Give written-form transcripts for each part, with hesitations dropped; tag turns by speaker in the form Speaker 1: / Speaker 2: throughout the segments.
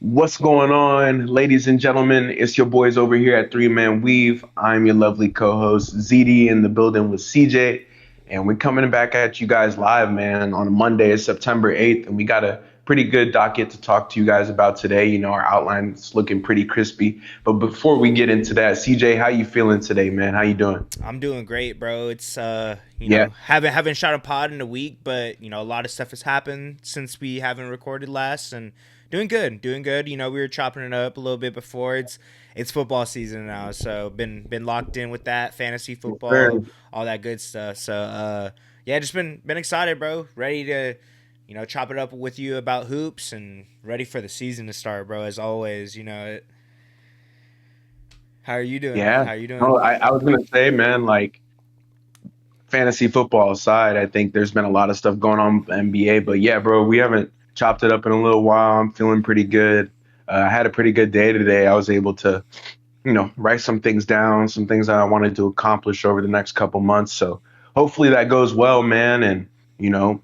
Speaker 1: What's going on, ladies and gentlemen? It's your boys over here at Three Man Weave. I'm your lovely co-host ZD in the building with CJ, and we're coming back at you guys live, man, on Monday, September 8th, and we got a pretty good docket to talk to you guys about today. Our outline's looking pretty crispy. But before we get into that, CJ, how you feeling today, man? How you doing?
Speaker 2: I'm doing great, bro. It's
Speaker 1: Yeah,
Speaker 2: haven't shot a pod in a week, but a lot of stuff has happened since we haven't recorded last, and doing good. We were chopping it up a little bit before. It's football season now, so been locked in with that fantasy
Speaker 1: sir.
Speaker 2: football, all that good stuff. So yeah, just been excited, bro. Ready to chop it up with you about hoops and ready for the season to start, bro. As always, how are you doing?
Speaker 1: Yeah.
Speaker 2: How are you doing?
Speaker 1: No, I was gonna say, man, like fantasy football aside, I think there's been a lot of stuff going on with the NBA. But yeah, bro, we haven't chopped it up in a little while. I'm feeling pretty good. I had a pretty good day today. I was able to, write some things down, some things that I wanted to accomplish over the next couple months. So hopefully that goes well, man. And I'm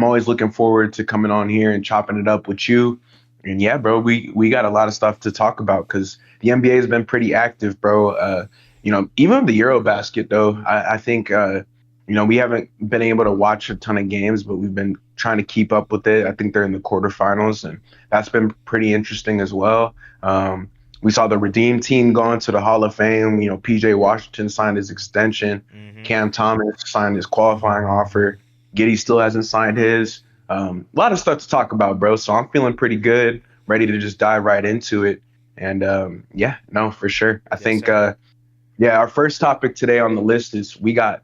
Speaker 1: always looking forward to coming on here and chopping it up with you. And yeah, bro, we got a lot of stuff to talk about because the NBA has been pretty active, bro. Even the Eurobasket though, I think we haven't been able to watch a ton of games, but we've been trying to keep up with it. I think they're in the quarterfinals, and that's been pretty interesting as well. We saw the Redeem team going to the Hall of Fame. PJ Washington signed his extension.
Speaker 2: Mm-hmm.
Speaker 1: Cam Thomas signed his qualifying offer. Giddy still hasn't signed his. A lot of stuff to talk about, bro. So I'm feeling pretty good, ready to just dive right into it. And yeah, no, for sure. I
Speaker 2: Yes,
Speaker 1: think
Speaker 2: sir.
Speaker 1: yeah, our first topic today on the list is we got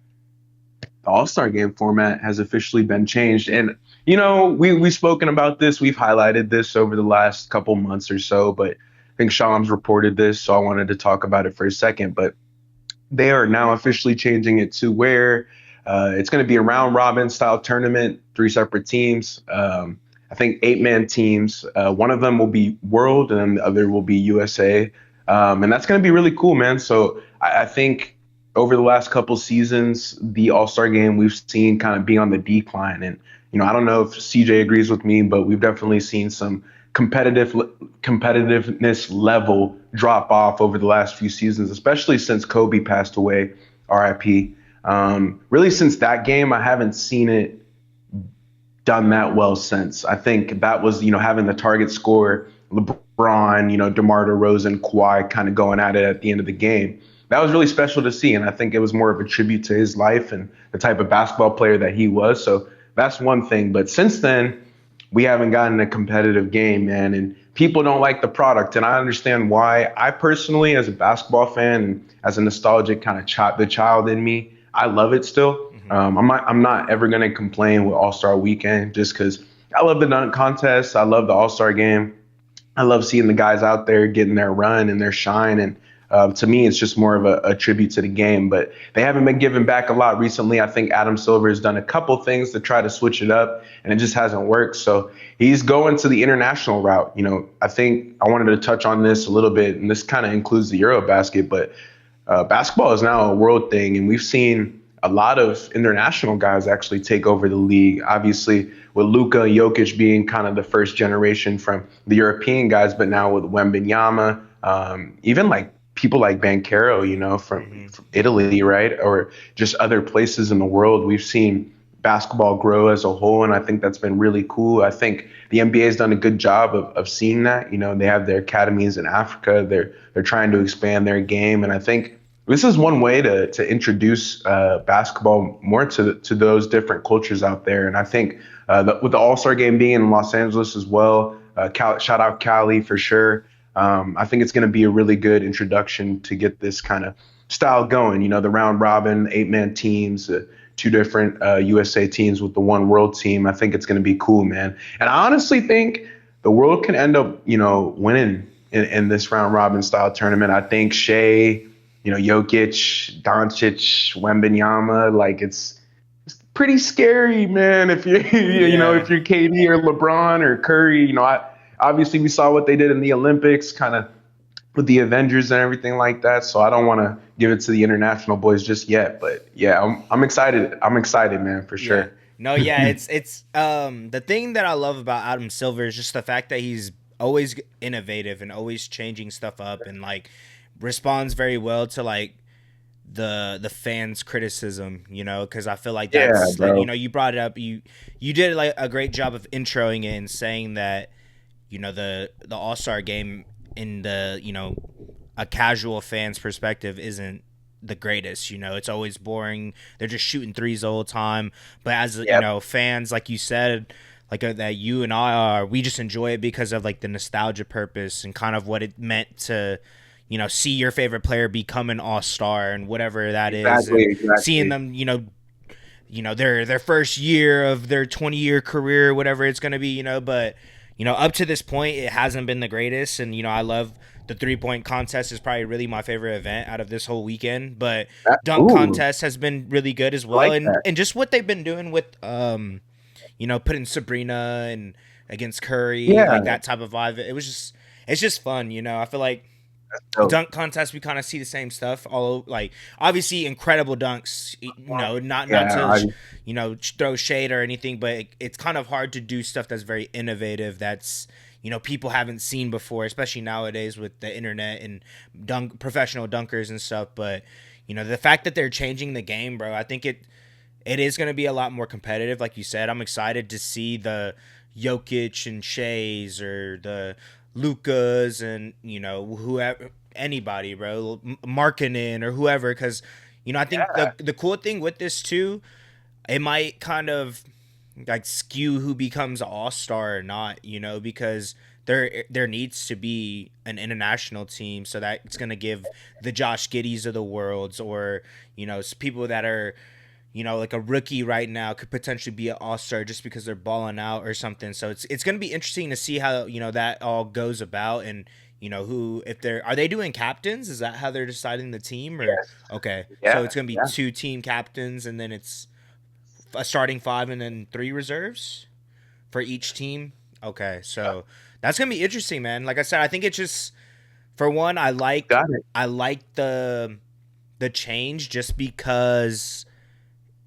Speaker 1: the All-Star game format has officially been changed. And we've spoken about this, we've highlighted this over the last couple months or so, but I think Shams reported this, so I wanted to talk about it for a second. But they are now officially changing it to where it's going to be a round robin style tournament, three separate teams. I think 8-man teams. One of them will be World, and then the other will be USA. And that's going to be really cool, man. So I think over the last couple seasons, the All Star game we've seen kind of be on the decline. And I don't know if CJ agrees with me, but we've definitely seen some competitiveness level drop off over the last few seasons, especially since Kobe passed away, RIP. Really, since that game, I haven't seen it done that well since. I think that was, having the target score, LeBron, DeMar DeRozan, Kawhi kind of going at it at the end of the game. That was really special to see, and I think it was more of a tribute to his life and the type of basketball player that he was. So that's one thing. But since then, we haven't gotten a competitive game, man, and people don't like the product, and I understand why. I personally, as a basketball fan and as a nostalgic kind of the child in me, I love it still.
Speaker 2: Mm-hmm.
Speaker 1: I'm not ever gonna complain with All Star Weekend just because I love the dunk contest. I love the All Star game. I love seeing the guys out there getting their run and their shine. And to me, it's just more of a tribute to the game. But they haven't been giving back a lot recently. I think Adam Silver has done a couple things to try to switch it up, and it just hasn't worked. So he's going to the international route. I think I wanted to touch on this a little bit, and this kind of includes the Eurobasket, but basketball is now a world thing, and we've seen a lot of international guys actually take over the league. Obviously, with Luka and Jokic being kind of the first generation from the European guys, but now with Wembanyama, even like people like Bankero,
Speaker 2: Mm-hmm.
Speaker 1: from Italy, right, or just other places in the world, we've seen basketball grow as a whole, and I think that's been really cool. I think the NBA has done a good job of seeing that. They have their academies in Africa. They're trying to expand their game, and I think this is one way to introduce basketball more to those different cultures out there. And I think with the All Star game being in Los Angeles as well, shout out Cali for sure. I think it's going to be a really good introduction to get this kind of style going. The round robin, 8-man teams, two different USA teams with the one world team. I think it's going to be cool, man. And I honestly think the world can end up, winning in this round robin style tournament. I think Shea, Jokic, Doncic, Wembanyama, like it's pretty scary, man. If you're,
Speaker 2: Yeah.
Speaker 1: if you're KD or LeBron or Curry, obviously we saw what they did in the Olympics, kind of with the Avengers and everything like that. So I don't want to give it to the international boys just yet, but yeah, I'm excited. I'm excited, man, for
Speaker 2: Yeah.
Speaker 1: sure.
Speaker 2: No, yeah, it's the thing that I love about Adam Silver is just the fact that he's always innovative and always changing stuff up and like responds very well to like the fans criticism, because I feel like
Speaker 1: Yeah,
Speaker 2: that's like,
Speaker 1: bro.
Speaker 2: you brought it up, you did like a great job of introing it and saying that the All-Star game in the a casual fan's perspective isn't the greatest. It's always boring. They're just shooting threes the whole time. But as
Speaker 1: Yep.
Speaker 2: fans, like you said, like that you and I are, we just enjoy it because of like the nostalgia purpose and kind of what it meant to see your favorite player become an all-star and whatever that is,
Speaker 1: Exactly.
Speaker 2: and seeing
Speaker 1: Exactly.
Speaker 2: them their first year of their 20-year career, whatever it's going to be, but up to this point it hasn't been the greatest. And I love the 3-point contest is probably really my favorite event out of this whole weekend, but dunk
Speaker 1: Ooh,
Speaker 2: contest has been really good as
Speaker 1: I
Speaker 2: well.
Speaker 1: like
Speaker 2: and
Speaker 1: that.
Speaker 2: and just what they've been doing with putting Sabrina and against Curry, like
Speaker 1: Yeah.
Speaker 2: that type of vibe, it's just fun. I feel like
Speaker 1: So,
Speaker 2: dunk contest we kind of see the same stuff all like obviously incredible dunks, not
Speaker 1: yeah.
Speaker 2: to throw shade or anything, but it's kind of hard to do stuff that's very innovative, that's people haven't seen before, especially nowadays with the internet and professional dunkers and stuff. But the fact that they're changing the game, bro, I think it is going to be a lot more competitive. Like you said, I'm excited to see the Jokic and Shays or the Lukas and whoever, anybody, bro, Markkinen or whoever, because I think
Speaker 1: Yeah.
Speaker 2: the cool thing with this too, it might kind of like skew who becomes an all-star or not, because there needs to be an international team, so that it's going to give the Josh Giddies of the worlds, or people that are like a rookie right now could potentially be an all-star just because they're balling out or something. So it's going to be interesting to see how that all goes about. And who, if they're, are they doing captains, is that how they're deciding the team? Or
Speaker 1: Yes.
Speaker 2: okay, so
Speaker 1: Yeah.
Speaker 2: it's going to be
Speaker 1: Yeah.
Speaker 2: two team captains and then it's a starting five and then three reserves for each team. Okay, so that's gonna be interesting, man. Like I said, I think it's just, for one,
Speaker 1: Got it.
Speaker 2: I like the change just because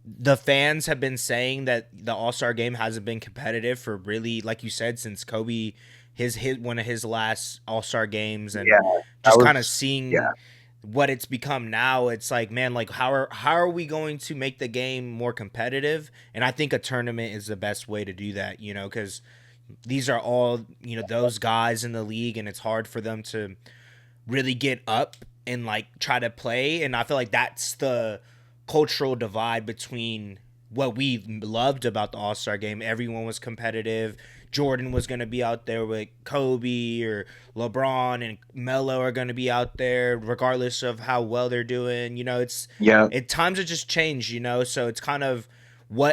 Speaker 2: the fans have been saying that the All-Star game hasn't been competitive for really, like you said, since Kobe his one of his last All-Star games. And
Speaker 1: Yeah. That
Speaker 2: just kind of
Speaker 1: was.
Speaker 2: seeing
Speaker 1: Yeah.
Speaker 2: what it's become now, it's like, man, like how are we going to make the game more competitive? And I think a tournament is the best way to do that, because these are all those guys in the league, and it's hard for them to really get up and like try to play. And I feel like that's the cultural divide between what we loved about the All-Star game. Everyone was competitive. Jordan was going to be out there with Kobe, or LeBron and Melo are going to be out there regardless of how well they're doing.
Speaker 1: Yeah.
Speaker 2: Times have just changed, so it's kind of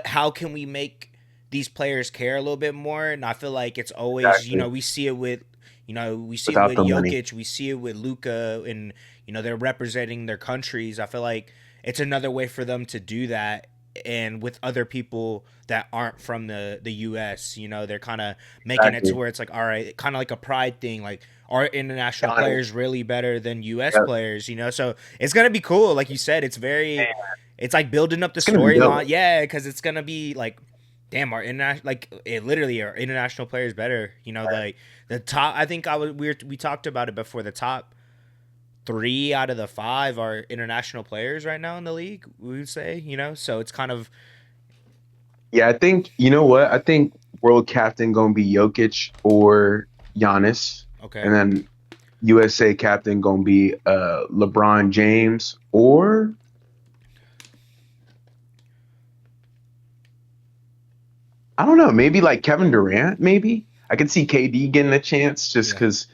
Speaker 2: how can we make these players care a little bit more? And I feel like it's always,
Speaker 1: Exactly.
Speaker 2: we see it with we see it
Speaker 1: Without
Speaker 2: with
Speaker 1: the money.
Speaker 2: Jokic, we see it with Luka, and they're representing their countries. I feel like it's another way for them to do that, and with other people that aren't from the U.S. They're kind of making it to
Speaker 1: Exactly.
Speaker 2: where it's like, all right, kind of like a pride thing, like are international
Speaker 1: Giannis.
Speaker 2: players really better than U.S.
Speaker 1: Yep.
Speaker 2: players? So it's gonna be cool, like you said. It's like building up the
Speaker 1: It's gonna be
Speaker 2: storyline,
Speaker 1: dope.
Speaker 2: yeah, because it's gonna be like, damn, our international, like it literally, our international players better. Like the top. I think we talked about it before. The top three out of the five are international players right now in the league, we would say. So it's kind of
Speaker 1: Yeah, I think you know what? I think world captain gonna be Jokic or Giannis, and
Speaker 2: okay.
Speaker 1: then USA captain gonna be LeBron James, or I don't know, maybe like Kevin Durant. Maybe I could see KD getting a chance just
Speaker 2: Yeah,
Speaker 1: because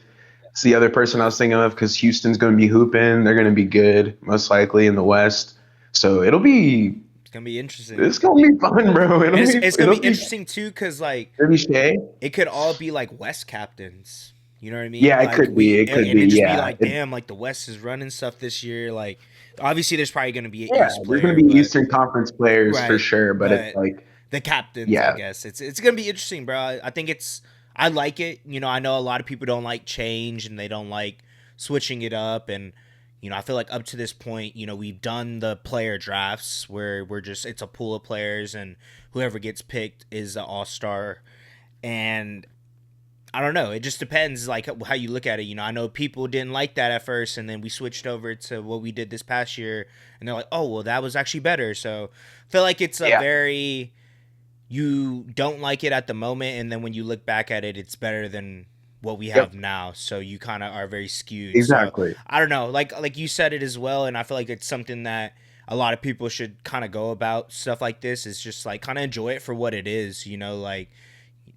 Speaker 1: it's the other person I was thinking of. Because Houston's gonna be hooping, they're gonna be good most likely in the West. So
Speaker 2: it's gonna be interesting.
Speaker 1: it's gonna be fun, bro.
Speaker 2: And it's gonna be interesting too, because like
Speaker 1: It'll be Shea.
Speaker 2: it could all be like West captains. You know what I mean?
Speaker 1: Yeah, it
Speaker 2: Like
Speaker 1: could be. It could
Speaker 2: and
Speaker 1: be.
Speaker 2: it just be
Speaker 1: Yeah.
Speaker 2: like, damn, like the West is running stuff this year. Like, obviously, there's probably gonna be an
Speaker 1: Yeah,
Speaker 2: East
Speaker 1: there's going
Speaker 2: player,
Speaker 1: to be
Speaker 2: but
Speaker 1: Eastern Conference players for
Speaker 2: right,
Speaker 1: sure, but it's
Speaker 2: but
Speaker 1: like,
Speaker 2: the captains, I
Speaker 1: yeah,
Speaker 2: guess it's gonna be interesting, bro. I think I like it. I know a lot of people don't like change and they don't like switching it up, and I feel like up to this point, we've done the player drafts where it's a pool of players and whoever gets picked is the all-star. And I don't know. It just depends, like, how you look at it. I know people didn't like that at first, and then we switched over to what we did this past year, and they're like, "Oh, well, that was actually better." So I feel like it's a very you don't like it at the moment, and then when you look back at it, it's better than what we have now. So you kind of are very skewed.
Speaker 1: Exactly.
Speaker 2: So I don't know. Like you said it as well, and I feel like it's something that a lot of people should kind of go about stuff like this. Is just like kind of enjoy it for what it is. Like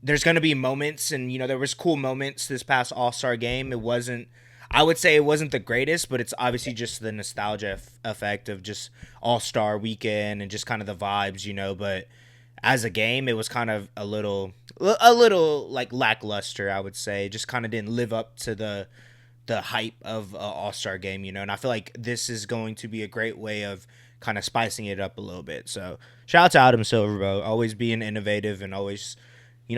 Speaker 2: there's going to be moments, and there was cool moments this past All-Star game. I would say it wasn't the greatest, but it's obviously just the nostalgia effect of just All-Star weekend and just kind of the vibes, but as a game it was kind of a little like lackluster, I would say. Just kind of didn't live up to the hype of an All-Star game, and I feel like this is going to be a great way of kind of spicing it up a little bit. So shout out to Adam Silver, bro, always being innovative and always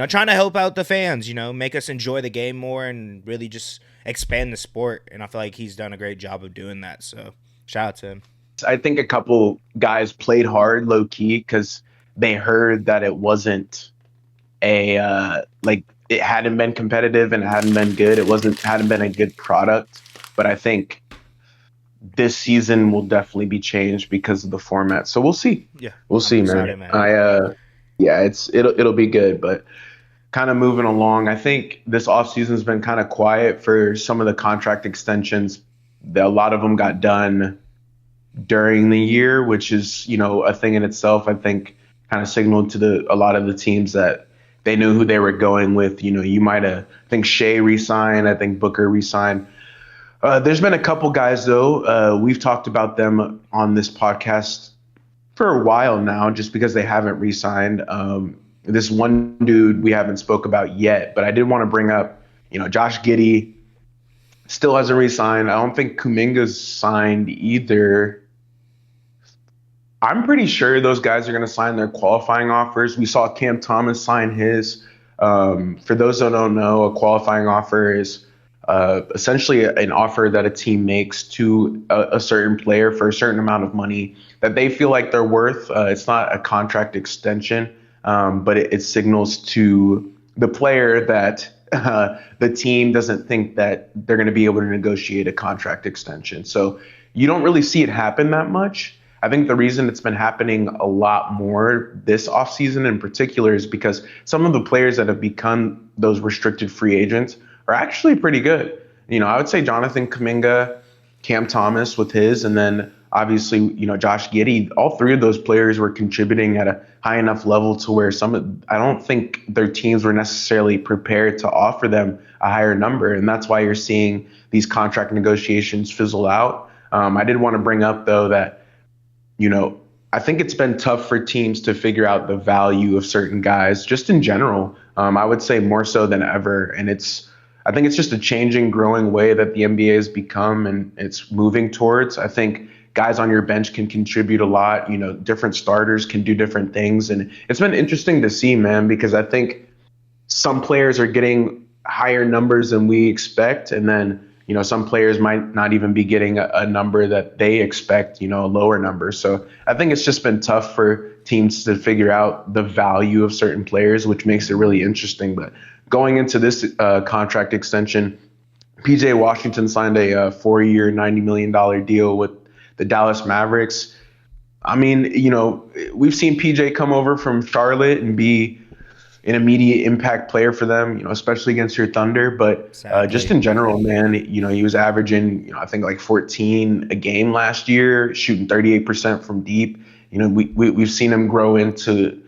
Speaker 2: trying to help out the fans, make us enjoy the game more and really just expand the sport. And I feel like he's done a great job of doing that. So shout out to him.
Speaker 1: I think a couple guys played hard low key because they heard that it wasn't like it hadn't been competitive and it hadn't been good. Hadn't been a good product. But I think this season will definitely be changed because of the format. So we'll see.
Speaker 2: Yeah,
Speaker 1: we'll see, man. It'll be good, but kind of moving along. I think this offseason has been kind of quiet for some of the contract extensions. A lot of them got done during the year, which is, a thing in itself. I think kind of signaled to a lot of the teams that they knew who they were going with. You might have, I think Shea re-signed, I think Booker re-signed. There's been a couple guys, though. We've talked about them on this podcast for a while now, just because they haven't re-signed. This one dude we haven't spoke about yet, but I did want to bring up, Josh Giddey still hasn't re-signed. I don't think Kuminga's signed either. I'm pretty sure those guys are going to sign their qualifying offers. We saw Cam Thomas sign his. For those that don't know, a qualifying offer is essentially an offer that a team makes to a certain player for a certain amount of money that they feel like they're worth. It's not a contract extension, but it signals to the player that the team doesn't think that they're going to be able to negotiate a contract extension. So you don't really see it happen that much. I think the reason it's been happening a lot more this offseason in particular is because some of the players that have become those restricted free agents are actually pretty good. I would say Jonathan Kuminga, Cam Thomas with his, and then obviously, Josh Giddey. All three of those players were contributing at a high enough level to where I don't think their teams were necessarily prepared to offer them a higher number. And that's why you're seeing these contract negotiations fizzle out. I did want to bring up, though, that, I think it's been tough for teams to figure out the value of certain guys just in general. I would say more so than ever. And I think it's just a changing, growing way that the NBA has become and it's moving towards. I think guys on your bench can contribute a lot. Different starters can do different things. And it's been interesting to see, man, because I think some players are getting higher numbers than we expect. And then, some players might not even be getting a number that they expect, a lower number. So I think it's just been tough for teams to figure out the value of certain players, which makes it really interesting. But going into this contract extension, PJ Washington signed a 4-year, $90 million deal with the Dallas Mavericks. I mean, we've seen PJ come over from Charlotte and be an immediate impact player for them, especially against your Thunder. But just in general, man, he was averaging, I think like 14 a game last year, shooting 38% from deep. We've seen him grow into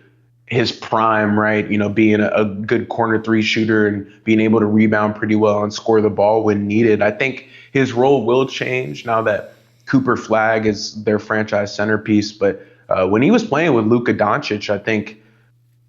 Speaker 1: his prime, right? Being a good corner three shooter and being able to rebound pretty well and score the ball when needed. I think his role will change now that Cooper Flagg is their franchise centerpiece. But when he was playing with Luka Doncic, I think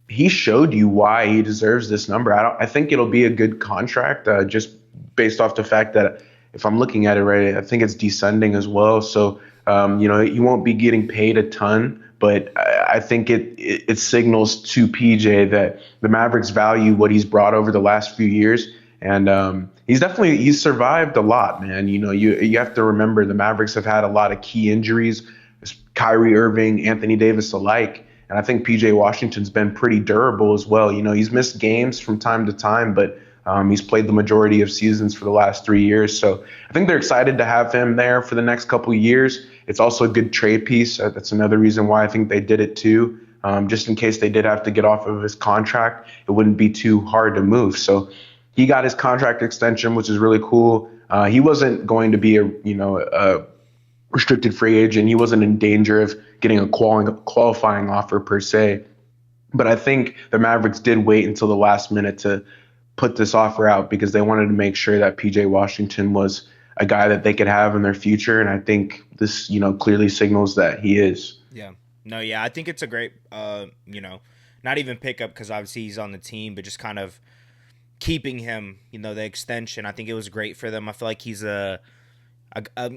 Speaker 1: he showed you why he deserves this number. I think it'll be a good contract just based off the fact that if I'm looking at it right, I think it's descending as well. So, he won't be getting paid a ton, but I think it signals to PJ that the Mavericks value what he's brought over the last few years. And he's survived a lot, man. You have to remember the Mavericks have had a lot of key injuries, Kyrie Irving, Anthony Davis alike. And I think PJ Washington's been pretty durable as well. He's missed games from time to time, but he's played the majority of seasons for the last 3 years. So I think they're excited to have him there for the next couple of years. It's also a good trade piece. That's another reason why I think they did it too. Just in case they did have to get off of his contract, it wouldn't be too hard to move. So he got his contract extension, which is really cool. He wasn't going to be a restricted free agent. He wasn't in danger of getting a qualifying offer per se. But I think the Mavericks did wait until the last minute to put this offer out because they wanted to make sure that PJ Washington was a guy that they could have in their future. And I think this, clearly signals that he is.
Speaker 2: Yeah. No, yeah, I think it's a great, not even pickup because obviously he's on the team, but just kind of keeping him, the extension. I think it was great for them. I feel like he's a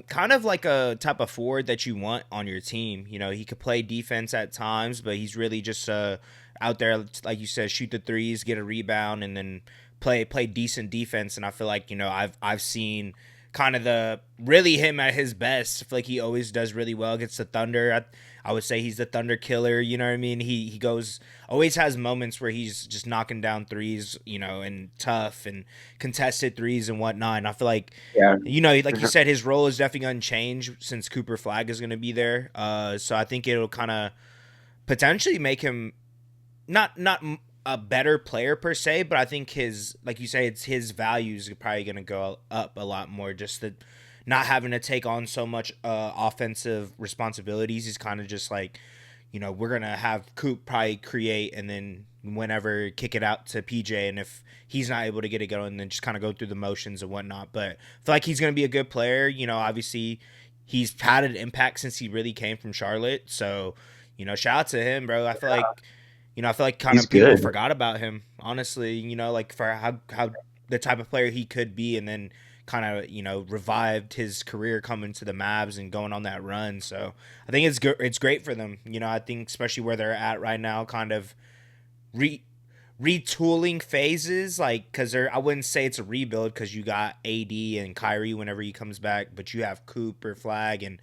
Speaker 2: kind of like a type of forward that you want on your team. He could play defense at times, but he's really just out there, like you said, shoot the threes, get a rebound, and then play decent defense. And I feel like I've seen kind of the really him at his best. I feel like he always does really well against the Thunder. I would say he's the Thunder killer. You know what I mean? He always has moments where he's just knocking down threes, and tough and contested threes and whatnot. And I feel like, like you said, his role is definitely going to change since Cooper Flag is going to be there. So I think it'll kind of potentially make him not a better player per se, but I think like you say, it's his values are probably going to go up a lot more. Just that not having to take on so much offensive responsibilities. He's kind of just like, we're going to have Coop probably create and then whenever kick it out to PJ. And if he's not able to get it going, then just kind of go through the motions and whatnot. But I feel like he's going to be a good player. Obviously he's had an impact since he really came from Charlotte. So, shout out to him, bro. I feel like kind
Speaker 1: He's
Speaker 2: of people
Speaker 1: good.
Speaker 2: forgot about him, honestly, like for how the type of player he could be, and then kind of, revived his career coming to the Mavs and going on that run. So I think it's great for them. I think especially where they're at right now, kind of retooling phases, like, because I wouldn't say it's a rebuild because you got AD and Kyrie whenever he comes back, but you have Cooper Flag and,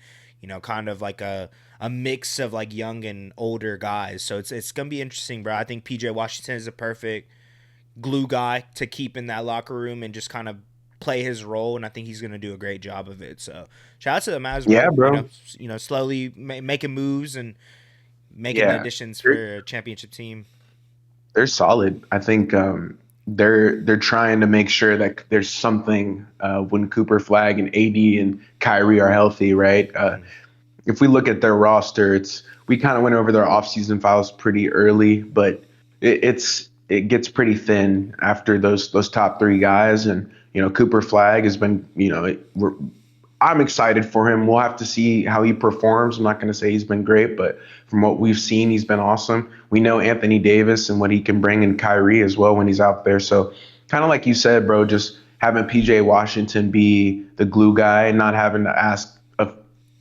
Speaker 2: kind of like a mix of like young and older guys. So it's going to be interesting, bro. I think PJ Washington is a perfect glue guy to keep in that locker room and just kind of play his role, and I think he's going to do a great job of it. So shout out to the Mavs, bro.
Speaker 1: Yeah, bro.
Speaker 2: Slowly making moves and making the
Speaker 1: Yeah,
Speaker 2: additions for a championship team.
Speaker 1: they're solid. I think they're trying to make sure that there's something when Cooper Flag and AD and Kyrie are healthy, right? If we look at their roster, we kind of went over their offseason files pretty early, but it gets pretty thin after those top three guys. And Cooper Flag has been, I'm excited for him. We'll have to see how he performs. I'm not going to say he's been great, but from what we've seen, he's been awesome. We know Anthony Davis and what he can bring, and Kyrie as well when he's out there. So kind of like you said, bro, just having PJ Washington be the glue guy and not having to ask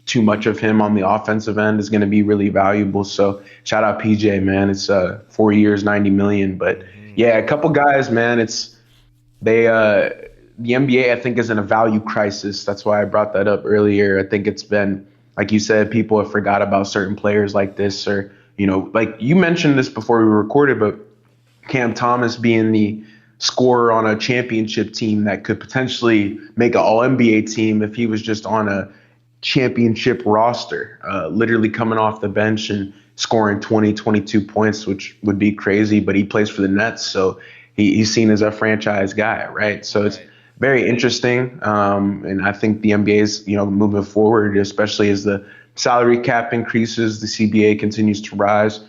Speaker 1: too much of him on the offensive end is going to be really valuable. So shout out PJ, man. It's 4 years, 90 million. But yeah, a couple guys, man. The NBA, I think, is in a value crisis. That's why I brought that up earlier. I think it's been, like you said, people have forgot about certain players like this, or, like you mentioned this before we recorded, but Cam Thomas being the scorer on a championship team that could potentially make an All-NBA team if he was just on a championship roster, literally coming off the bench and scoring 20, 22 points, which would be crazy, but he plays for the Nets, so he's seen as a franchise guy, right? So it's very interesting, and I think the NBA is, moving forward, especially as the salary cap increases, the CBA continues to rise.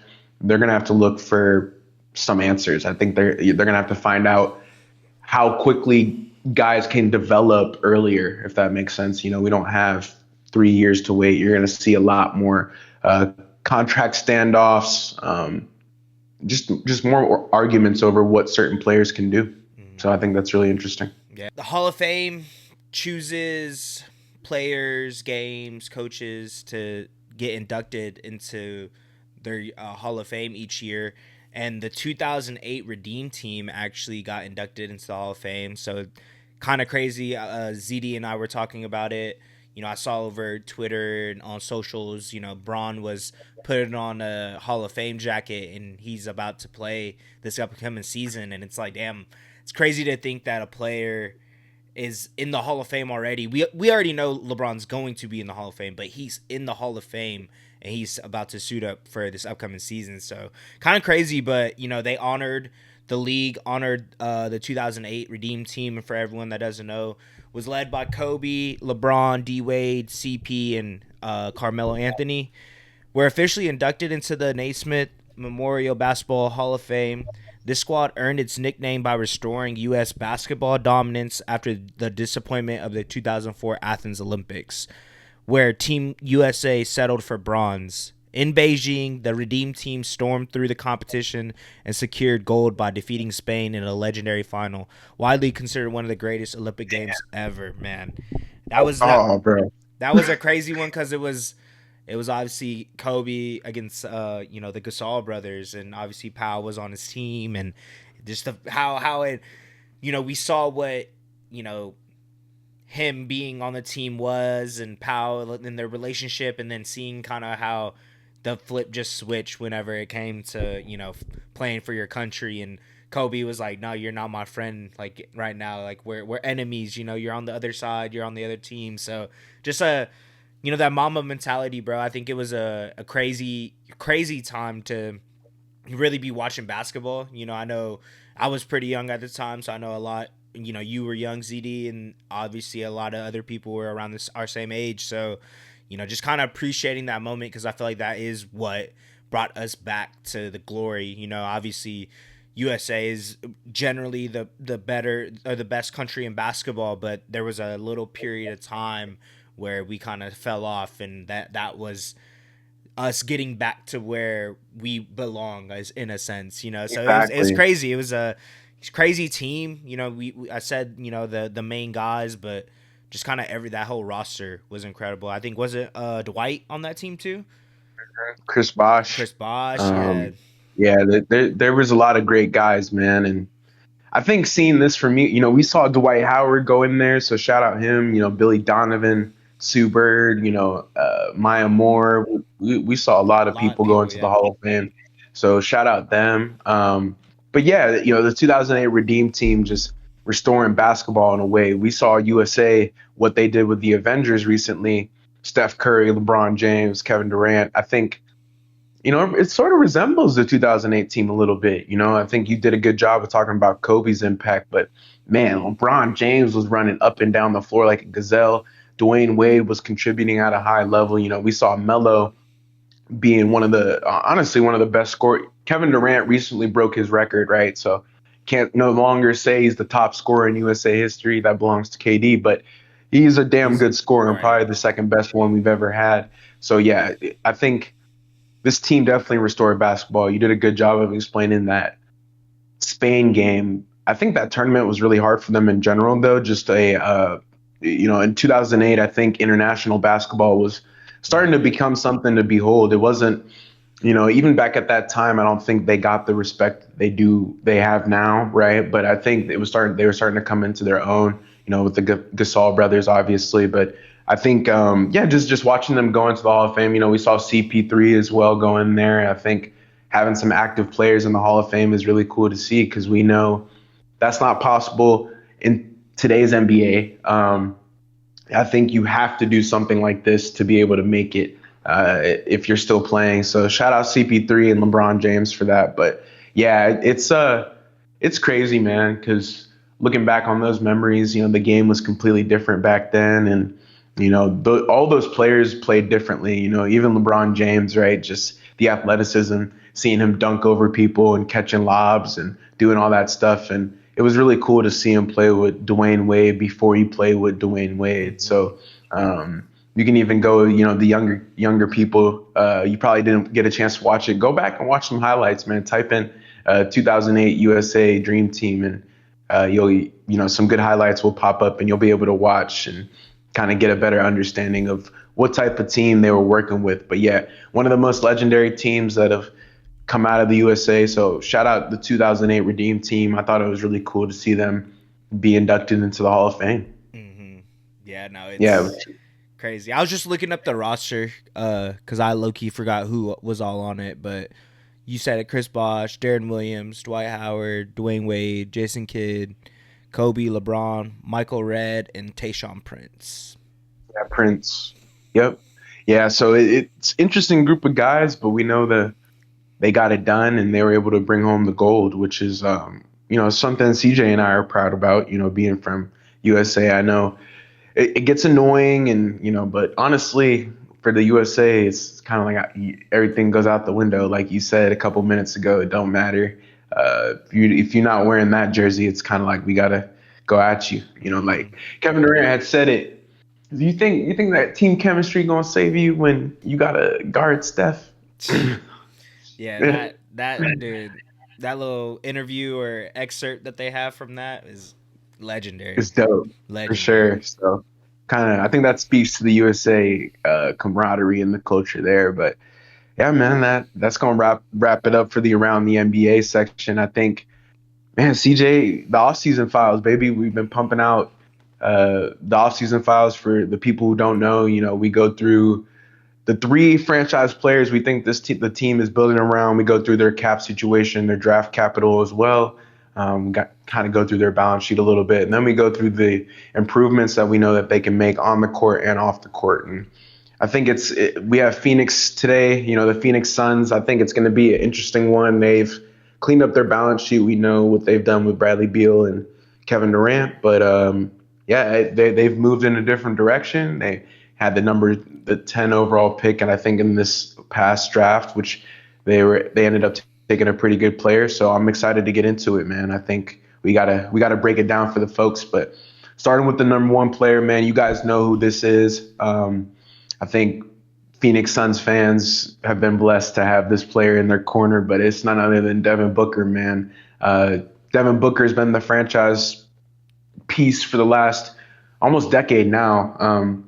Speaker 1: They're going to have to look for some answers. I think they're going to have to find out how quickly guys can develop earlier, if that makes sense. We don't have 3 years to wait. You're going to see a lot more contract standoffs, just more arguments over what certain players can do. So I think that's really interesting.
Speaker 2: Yeah, the Hall of Fame chooses players, games, coaches to get inducted into their Hall of Fame each year. And the 2008 Redeem team actually got inducted into the Hall of Fame. So kind of crazy. ZD and I were talking about it. I saw over Twitter and on socials, Braun was putting on a Hall of Fame jacket and he's about to play this upcoming season. And it's like, damn, it's crazy to think that a player is in the Hall of Fame already. We already know LeBron's going to be in the Hall of Fame, but he's in the Hall of Fame and he's about to suit up for this upcoming season. So kind of crazy, but the league honored the 2008 Redeem team, and for everyone that doesn't know, was led by Kobe, LeBron, D Wade, CP, and Carmelo Anthony. Were officially inducted into the Naismith Memorial Basketball Hall of Fame. This squad earned its nickname by restoring U.S. basketball dominance after the disappointment of the 2004 Athens Olympics, where Team USA settled for bronze. In Beijing, the Redeem team stormed through the competition and secured gold by defeating Spain in a legendary final, widely considered one of the greatest Olympic games ever. Man, that was a crazy one because it was obviously Kobe against the Gasol brothers, and obviously Powell was on his team, and just how it we saw what him being on the team was, and Powell and their relationship, and then seeing kind of how the flip just switched whenever it came to playing for your country, and Kobe was like, no, you're not my friend, like right now, like we're enemies, you're on the other side, you're on the other team. So just that Mamba mentality, bro. I think it was a crazy time to really be watching basketball. I know I was pretty young at the time, so I know a lot. You were young, ZD, and obviously a lot of other people were around our same age. So, just kind of appreciating that moment, because I feel like that is what brought us back to the glory. Obviously USA is generally the better or the best country in basketball, but there was a little period of time where we kind of fell off, and that was us getting back to where we belong, as in a sense, so
Speaker 1: Exactly.
Speaker 2: it was crazy. It was a crazy team. I said the main guys, but just kind of that whole roster was incredible. I think, was it Dwight on that team too?
Speaker 1: Chris Bosh. Yeah, there was a lot of great guys, man, and I think seeing this for me, we saw Dwight Howard go in there, so shout out him. Billy Donovan, Sue Bird, Maya Moore. We saw a lot of people go into the Hall of Fame, so shout out them. But yeah, the 2008 Redeem team just restoring basketball in a way. We saw USA, what they did with the Avengers recently. Steph Curry, LeBron James, Kevin Durant. I think it sort of resembles the 2008 team a little bit. I think you did a good job of talking about Kobe's impact, but man, LeBron James was running up and down the floor like a gazelle. Dwayne Wade was contributing at a high level. We saw Melo being one of the best scorers. Kevin Durant recently broke his record, right? So can't no longer say he's the top scorer in USA history. That belongs to KD, but he's a damn good scorer and probably the second best one we've ever had. So yeah, I think this team definitely restored basketball. You did a good job of explaining that Spain game. I think that tournament was really hard for them in general, though. Just in 2008, I think international basketball was starting to become something to behold. It wasn't, even back at that time, I don't think they got the respect they have now, right? But I think they were starting to come into their own, with the Gasol brothers, obviously. But I think, just watching them go into the Hall of Fame, we saw CP3 as well go in there. I think having some active players in the Hall of Fame is really cool to see, because we know that's not possible in today's NBA. I think you have to do something like this to be able to make it if you're still playing. So shout out CP3 and LeBron James for that. But yeah, it's crazy, man, because looking back on those memories, the game was completely different back then, and all those players played differently. Even LeBron James, right? Just the athleticism, seeing him dunk over people and catching lobs and doing all that stuff. And it was really cool to see him play with Dwayne Wade before he played with Dwayne Wade. So you can even go, the younger people, you probably didn't get a chance to watch it. Go back and watch some highlights, man. Type in 2008 USA Dream Team, and you'll, some good highlights will pop up, and you'll be able to watch and kind of get a better understanding of what type of team they were working with. But yeah, one of the most legendary teams that have come out of the USA. So shout out the 2008 Redeem team. I thought it was really cool to see them be inducted into the Hall of Fame.
Speaker 2: Mm-hmm. Yeah, no,
Speaker 1: Yeah,
Speaker 2: it's crazy. I was just looking up the roster because I low-key forgot who was all on it, but you said it: Chris Bosh, Darren Williams, Dwight Howard, Dwayne Wade, Jason Kidd, Kobe, LeBron, Michael Redd, and Tayshaun Prince.
Speaker 1: yeah, Prince. Yep. Yeah, so it's interesting group of guys, but we know that they got it done and they were able to bring home the gold, which is something CJ and I are proud about. Being from USA, I know it gets annoying, and but honestly, for the USA, it's kind of like everything goes out the window. Like you said a couple minutes ago, it don't matter. If you're not wearing that jersey, it's kind of like we gotta go at you. Like Kevin Durant had said it. Do you think that team chemistry gonna save you when you gotta guard Steph?
Speaker 2: Yeah, that dude, that little interview or excerpt that they have from that is legendary.
Speaker 1: It's dope for
Speaker 2: Legendary.
Speaker 1: sure. So I think that speaks to the USA camaraderie and the culture there. But yeah, man, that's gonna wrap it up for the Around the NBA section. I think, man, CJ, the offseason files, baby. We've been pumping out the offseason files for the people who don't know. We go through the three franchise players we think the team is building around. We go through their cap situation, their draft capital as well. Kind of go through their balance sheet a little bit, and then we go through the improvements that we know that they can make on the court and off the court. And I think we have Phoenix today. The Phoenix Suns. I think it's going to be an interesting one. They've cleaned up their balance sheet. We know what they've done with Bradley Beal and Kevin Durant, but yeah, they've moved in a different direction. They had the 10 overall pick, and I think in this past draft, which they ended up taking a pretty good player. So I'm excited to get into it, man. I think we gotta break it down for the folks, but starting with the number one player, man, you guys know who this is. I think Phoenix Suns fans have been blessed to have this player in their corner, but it's none other than Devin Booker, man. Devin Booker has been the franchise piece for the last almost decade now.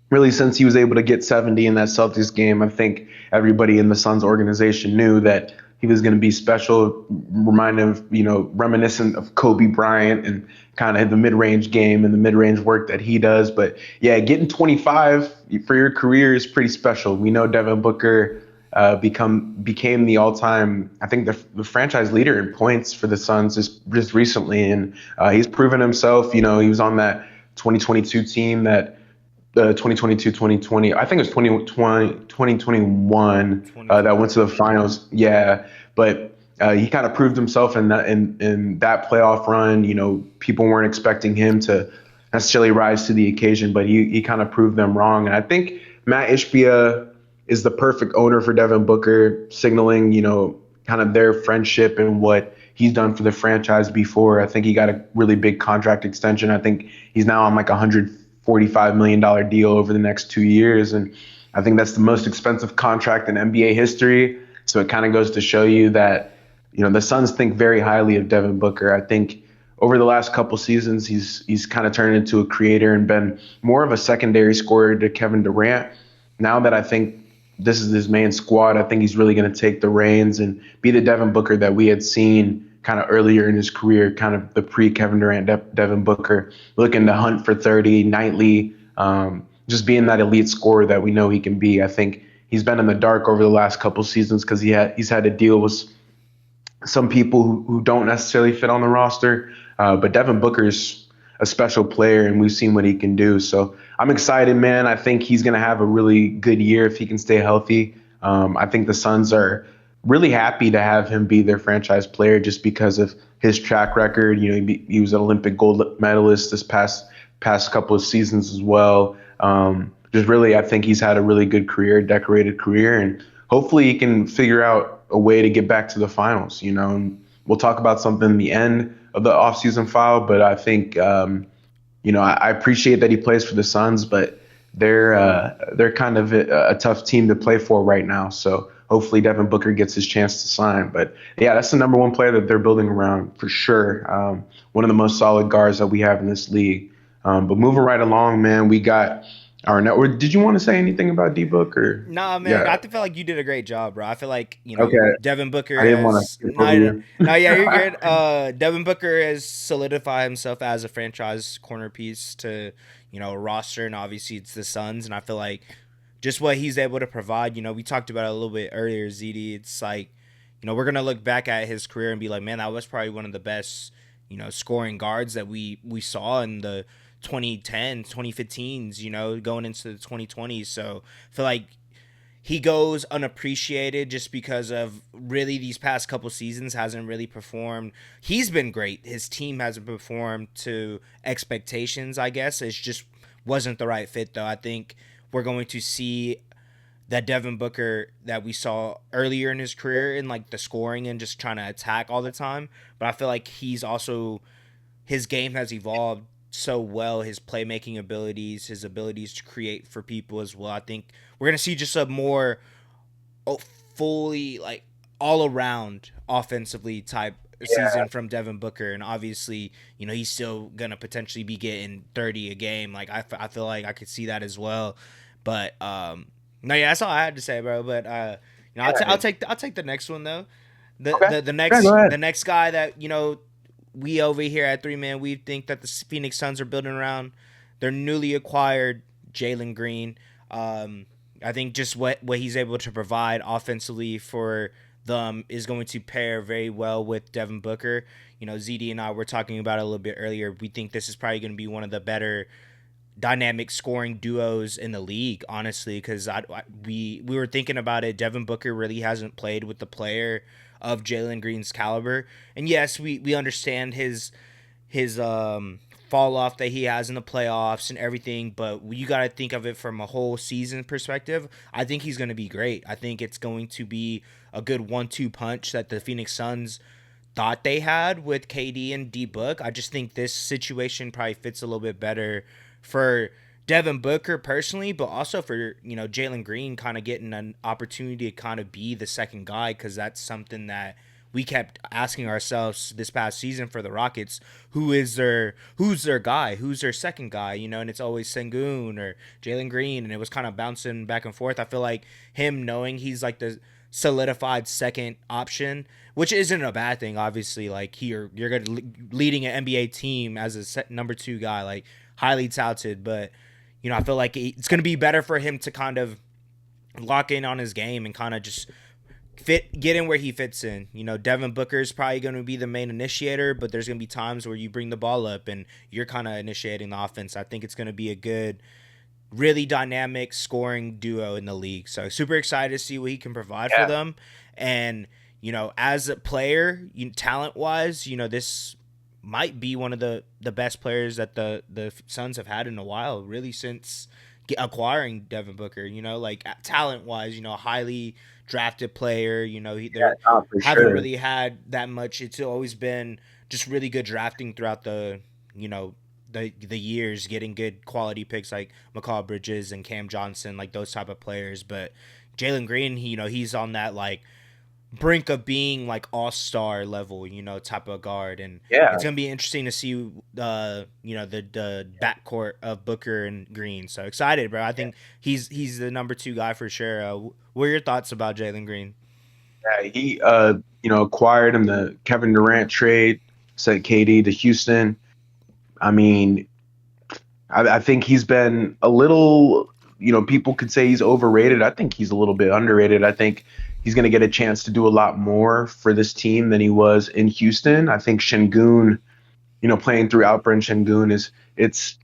Speaker 1: Really, since he was able to get 70 in that Celtics game, I think everybody in the Suns organization knew that he was going to be special, reminiscent of Kobe Bryant and kind of the mid-range game and the mid-range work that he does. But yeah, getting 25 for your career is pretty special. We know Devin Booker became the all-time, I think the franchise leader in points for the Suns just recently, and he's proven himself. He was on that 2022 team that. 2022-2020, I think it was 2021 that went to the finals. Yeah, but he kind of proved himself in that playoff run. People weren't expecting him to necessarily rise to the occasion, but he kind of proved them wrong. And I think Matt Ishbia is the perfect owner for Devin Booker, signaling kind of their friendship and what he's done for the franchise before. I think he got a really big contract extension. I think he's now on like $145 million deal over the next 2 years. And I think that's the most expensive contract in NBA history. So it kind of goes to show you that, the Suns think very highly of Devin Booker. I think over the last couple seasons, he's kind of turned into a creator and been more of a secondary scorer to Kevin Durant. Now that I think this is his main squad, I think he's really going to take the reins and be the Devin Booker that we had seen kind of earlier in his career, kind of the pre-Kevin Durant Devin Booker, looking to hunt for 30 nightly, just being that elite scorer that we know he can be. I think he's been in the dark over the last couple seasons because he's had to deal with some people who don't necessarily fit on the roster. But Devin Booker's a special player, and we've seen what he can do. So I'm excited, man. I think he's going to have a really good year if he can stay healthy. I think the Suns are really happy to have him be their franchise player just because of his track record. He was an Olympic gold medalist this past couple of seasons as well. Just really, I think he's had a really good career, decorated career, and hopefully he can figure out a way to get back to the finals. And we'll talk about something in the end of the offseason file, but I think, I appreciate that he plays for the Suns, but they're kind of a tough team to play for right now. So hopefully Devin Booker gets his chance to sign. But yeah, that's the number one player that they're building around for sure. One of the most solid guards that we have in this league. But moving right along, man, we got Or no? Or did you want to say anything about D Book or?
Speaker 2: Nah, man,
Speaker 1: Yeah.
Speaker 2: I feel like you did a great job, bro. I feel like,
Speaker 1: Okay.
Speaker 2: Devin Booker
Speaker 1: I didn't want to
Speaker 2: has
Speaker 1: skip over you.
Speaker 2: no, yeah, you're good. Devin Booker has solidified himself as a franchise corner piece to, a roster, and obviously it's the Suns, and I feel like just what he's able to provide, we talked about it a little bit earlier, ZD. It's like, we're gonna look back at his career and be like, man, that was probably one of the best, scoring guards that we saw in the 2010s, 2015s, going into the 2020s. So I feel like he goes unappreciated just because of really these past couple seasons hasn't really performed. He's been great. His team hasn't performed to expectations, I guess. It just wasn't the right fit, though. I think we're going to see that Devin Booker that we saw earlier in his career in like the scoring and just trying to attack all the time. But I feel like he's also his game has evolved so well, his playmaking abilities, his abilities to create for people as well. I think we're gonna see just a more fully like all around offensively type
Speaker 1: Yeah.
Speaker 2: season from Devin Booker, and obviously he's still gonna potentially be getting 30 a game. Like I feel like I could see that as well, but no, yeah, that's all I had to say, bro. But
Speaker 1: Yeah.
Speaker 2: I'll take the next one though.
Speaker 1: Okay. Yeah. Go ahead.
Speaker 2: The next guy that we over here at Three Man we think that the Phoenix Suns are building around their newly acquired Jalen Green. I think just what he's able to provide offensively for them is going to pair very well with Devin Booker. ZD and I were talking about it a little bit earlier. We think this is probably going to be one of the better dynamic scoring duos in the league, honestly, because we were thinking about it. Devin Booker really hasn't played with the player of Jalen Green's caliber, and yes, we understand his fall off that he has in the playoffs and everything, but you got to think of it from a whole season perspective. I think he's going to be great. I think it's going to be a good 1-2 punch that the Phoenix Suns thought they had with KD and D Book. I just think this situation probably fits a little bit better for Devin Booker personally, but also for Jalen Green kind of getting an opportunity to kind of be the second guy, because that's something that we kept asking ourselves this past season for the Rockets. Who's their guy? Who's their second guy? And it's always Sengun or Jalen Green, and it was kind of bouncing back and forth. I feel like him knowing he's like the solidified second option, which isn't a bad thing, obviously. Like you're gonna leading an NBA team as a number 2 guy, like highly touted, but I feel like it's going to be better for him to kind of lock in on his game and kind of just get in where he fits in. Devin Booker is probably going to be the main initiator, but there's going to be times where you bring the ball up and you're kind of initiating the offense. I think it's going to be a good, really dynamic scoring duo in the league. So super excited to see what he can provide for
Speaker 1: Yeah.
Speaker 2: them. And, as a player, talent-wise, this might be one of the best players that the Suns have had in a while, really, since acquiring Devin Booker. Like talent wise, highly drafted player. They
Speaker 1: Yeah. No, for
Speaker 2: haven't
Speaker 1: sure.
Speaker 2: really had that much. It's always been just really good drafting throughout the years, getting good quality picks like McCall Bridges and Cam Johnson, like those type of players. But Jalen Green, he's on that like brink of being like all-star level, type of guard, and
Speaker 1: Yeah.
Speaker 2: it's gonna be interesting to see the backcourt of Booker and Green. So excited, bro. I think he's the number 2 guy for sure. What are your thoughts about Jalen Green?
Speaker 1: Yeah. He acquired him the Kevin Durant trade, sent KD to Houston. I mean, I think he's been a little, people could say he's overrated. I think he's a little bit underrated. I think he's going to get a chance to do a lot more for this team than he was in Houston. I think Şengün, playing through Alperen Şengün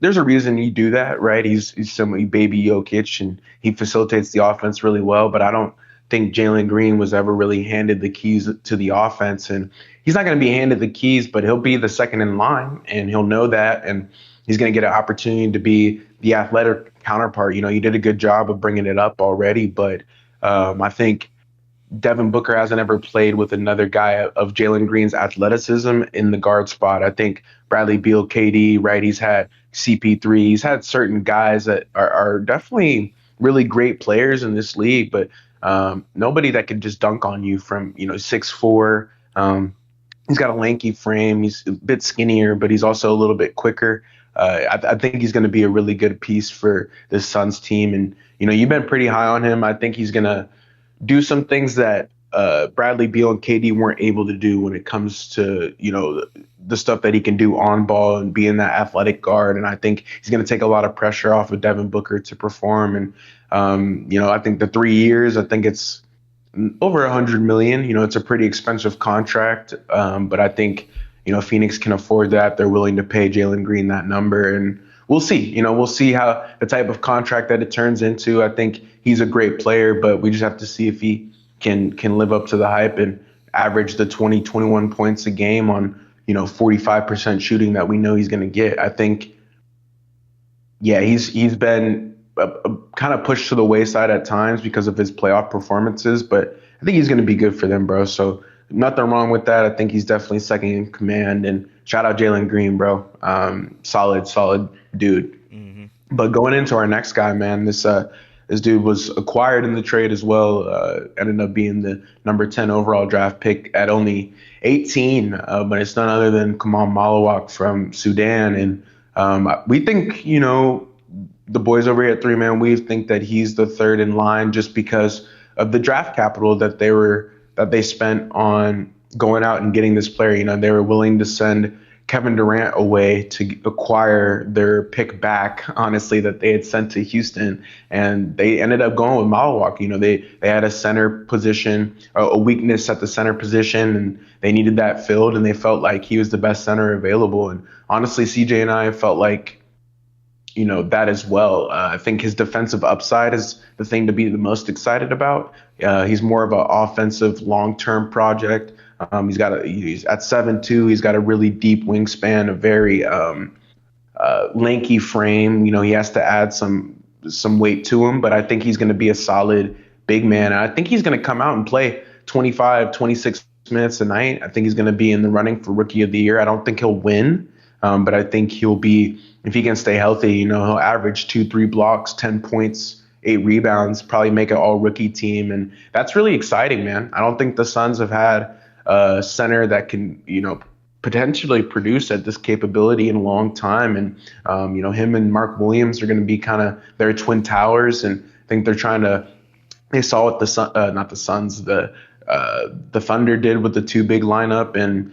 Speaker 1: there's a reason you do that, right? He's some baby Jokic and he facilitates the offense really well, but I don't think Jalen Green was ever really handed the keys to the offense, and he's not going to be handed the keys, but he'll be the second in line and he'll know that, and he's going to get an opportunity to be the athletic counterpart. You did a good job of bringing it up already, but I think Devin Booker hasn't ever played with another guy of Jalen Green's athleticism in the guard spot. I think Bradley Beal, KD, right? He's had CP3. He's had certain guys that are definitely really great players in this league, but nobody that can just dunk on you from 6'4". He's got a lanky frame. He's a bit skinnier, but he's also a little bit quicker. I think he's going to be a really good piece for this Suns team. And you've been pretty high on him. I think he's going to do some things that Bradley Beal and KD weren't able to do when it comes to the stuff that he can do on ball and being that athletic guard. And I think he's going to take a lot of pressure off of Devin Booker to perform. And I think the 3 years, I think it's over 100 million. It's a pretty expensive contract, but I think Phoenix can afford that. They're willing to pay Jalen Green that number, and we'll see. We'll see how the type of contract that it turns into. I think he's a great player, but we just have to see if he can live up to the hype and average the 21 points a game on 45% shooting that we know he's going to get. I think, yeah, he's been kind of pushed to the wayside at times because of his playoff performances, but I think he's going to be good for them, bro. So nothing wrong with that. I think he's definitely second in command. And shout out Jalen Green, bro. Solid dude.
Speaker 2: Mm-hmm.
Speaker 1: But going into our next guy, man, this dude was acquired in the trade as well. Ended up being the number 10 overall draft pick at only 18. But it's none other than Kamal Malawak from Sudan. And we think, the boys over here at Three Man Weave think that he's the third in line just because of the draft capital that they spent on going out and getting this player. They were willing to send Kevin Durant away to acquire their pick back, honestly, that they had sent to Houston, and they ended up going with Malawak. They had a center position, a weakness at the center position, and they needed that filled, and they felt like he was the best center available. And honestly, CJ and I felt like that as well. I think his defensive upside is the thing to be the most excited about. He's more of an offensive long-term project. He's at 7'2". He's got a really deep wingspan, a very lanky frame. He has to add some weight to him, but I think he's going to be a solid big man. And I think he's going to come out and play 25, 26 minutes a night. I think he's going to be in the running for Rookie of the Year. I don't think he'll win, but I think he'll be, if he can stay healthy, he'll average 2-3 blocks, 10 points, 8 rebounds, probably make an all-rookie team. And that's really exciting, man. I don't think the Suns have had a center that can, potentially produce at this capability in a long time. And, him and Mark Williams are going to be kind of their twin towers. And I think they saw what the Thunder did with the two big lineup. And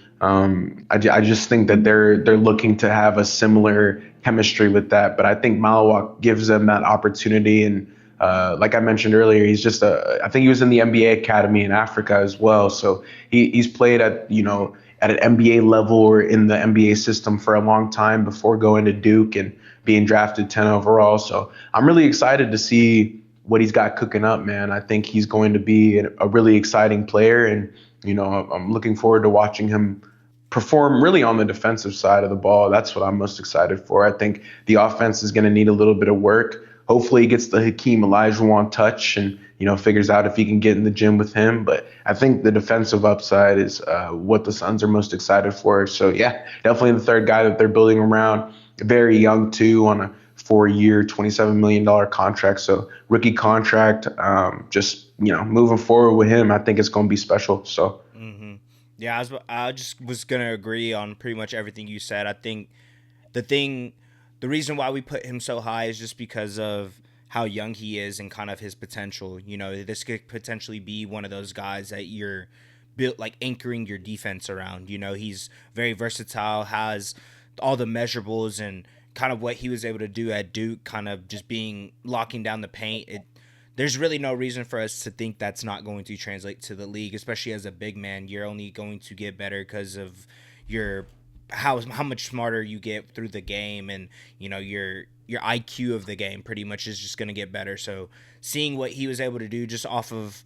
Speaker 1: I just think that they're looking to have a similar chemistry with that. But I think Malawak gives them that opportunity. And like I mentioned earlier, he's just I think he was in the NBA Academy in Africa as well. So he's played at an NBA level or in the NBA system for a long time before going to Duke and being drafted 10 overall. So I'm really excited to see what he's got cooking up, man. I think he's going to be a really exciting player. And, I'm looking forward to watching him perform really on the defensive side of the ball. That's what I'm most excited for. I think the offense is going to need a little bit of work. Hopefully he gets the Hakeem Olajuwon touch and, figures out if he can get in the gym with him. But I think the defensive upside is what the Suns are most excited for. So, yeah, definitely the third guy that they're building around. Very young, too, on a 4-year, $27 million contract. So rookie contract, just, moving forward with him, I think it's going to be special. So,
Speaker 2: yeah, I just was going to agree on pretty much everything you said. I think the reason why we put him so high is just because of how young he is and kind of his potential. This could potentially be one of those guys that you're built like anchoring your defense around. He's very versatile, has all the measurables and kind of what he was able to do at Duke, kind of just locking down the paint. There's really no reason for us to think that's not going to translate to the league, especially as a big man. You're only going to get better because of how much smarter you get through the game, and your IQ of the game pretty much is just going to get better. So seeing what he was able to do just off of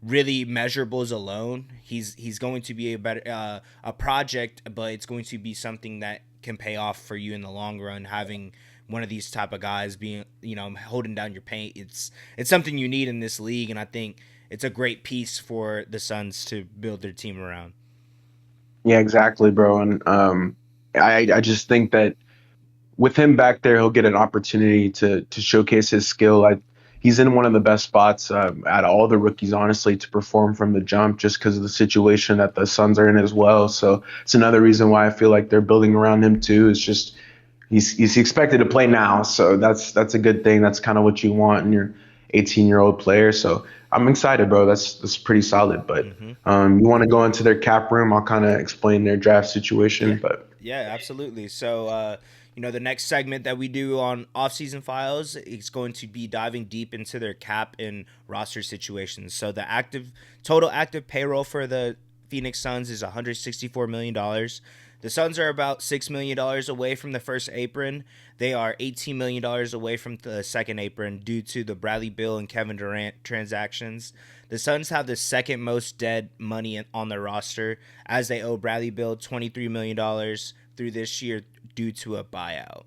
Speaker 2: really measurables alone, he's going to be a project, but it's going to be something that can pay off for you in the long run. Having one of these type of guys being, holding down your paint, it's something you need in this league, and I think it's a great piece for the Suns to build their team around.
Speaker 1: Yeah, exactly, bro. And I just think that with him back there, he'll get an opportunity to showcase his skill. He's in one of the best spots out of all the rookies, honestly, to perform from the jump, just because of the situation that the Suns are in as well. So it's another reason why I feel like they're building around him too. Is just he's expected to play now, so that's a good thing. That's kind of what you want in your 18-year-old player. So I'm excited, bro. That's pretty solid. But
Speaker 2: Mm-hmm.
Speaker 1: you want to go into their cap room? I'll kind of explain their draft
Speaker 2: Yeah.
Speaker 1: situation. But
Speaker 2: Yeah, absolutely. So, the next segment that we do on off-season files is going to be diving deep into their cap and roster situations. So, the total active payroll for the Phoenix Suns is $164 million. The Suns are about $6 million away from the first apron. They are $18 million away from the second apron due to the Bradley Beal and Kevin Durant transactions. The Suns have the second most dead money on their roster, as they owe Bradley Beal $23 million through this year due to a buyout.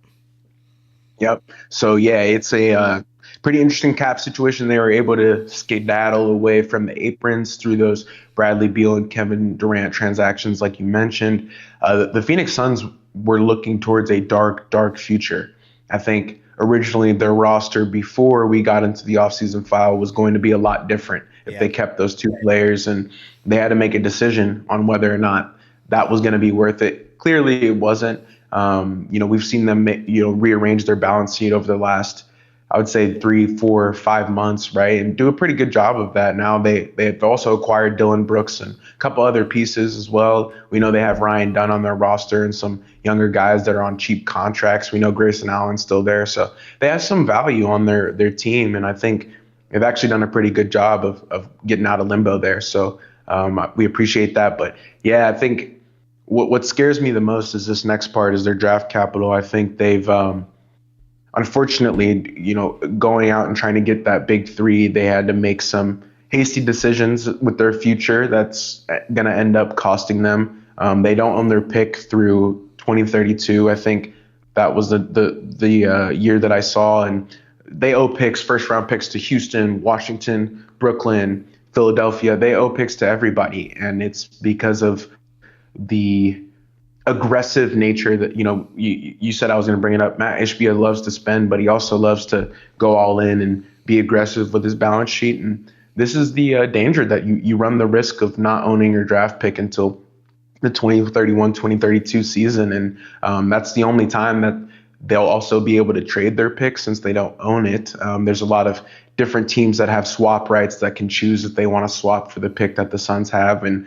Speaker 1: yep. So yeah, it's a pretty interesting cap situation. They were able to skedaddle away from the aprons through those Bradley Beal and Kevin Durant transactions, like you mentioned. The Phoenix Suns were looking towards a dark, dark future. I think originally their roster before we got into the offseason file was going to be a lot different if
Speaker 2: Yeah.
Speaker 1: they kept those two players, and they had to make a decision on whether or not that was going to be worth it. Clearly, it wasn't. We've seen them, rearrange their balance sheet over the last, I would say, 3, 4, 5 months, right, and do a pretty good job of that. Now they've also acquired Dylan Brooks and a couple other pieces as well. We know they have Ryan Dunn on their roster and some younger guys that are on cheap contracts. We know Grayson Allen's still there, so they have some value on their team, and I think they've actually done a pretty good job of getting out of limbo there. So we appreciate that, but yeah, I think what scares me the most is this next part is their draft capital. I think they've unfortunately, going out and trying to get that big three, they had to make some hasty decisions with their future that's going to end up costing them. They don't own their pick through 2032. I think that was the year that I saw, and they owe picks, first round picks to Houston, Washington, Brooklyn, Philadelphia. They owe picks to everybody, and it's because of the aggressive nature that you said. I was going to bring it up. Matt Ishbia loves to spend, but he also loves to go all in and be aggressive with his balance sheet. And this is the danger that you run the risk of not owning your draft pick until the 2031 2032 season, and that's the only time that they'll also be able to trade their pick since they don't own it. There's a lot of different teams that have swap rights that can choose if they want to swap for the pick that the Suns have. And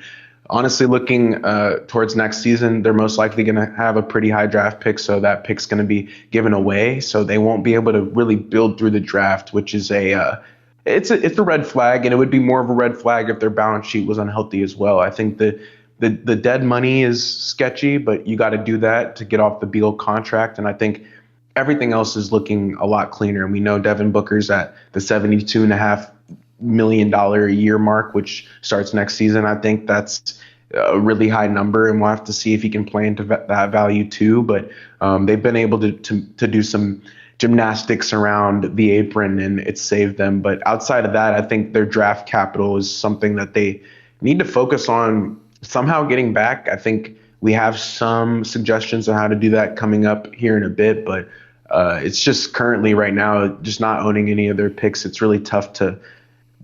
Speaker 1: honestly, looking towards next season, they're most likely going to have a pretty high draft pick, so that pick's going to be given away. So they won't be able to really build through the draft, which is it's a red flag, and it would be more of a red flag if their balance sheet was unhealthy as well. I think the dead money is sketchy, but you got to do that to get off the Beal contract, and I think everything else is looking a lot cleaner. And we know Devin Booker's at the $72.5 million a year mark, which starts next season. I think that's a really high number, and we'll have to see if he can play into that value too. But they've been able to do some gymnastics around the apron, and it's saved them. But outside of that, I think their draft capital is something that they need to focus on somehow getting back. I think we have some suggestions on how to do that coming up here in a bit, but it's just currently right now, just not owning any of their picks, it's really tough to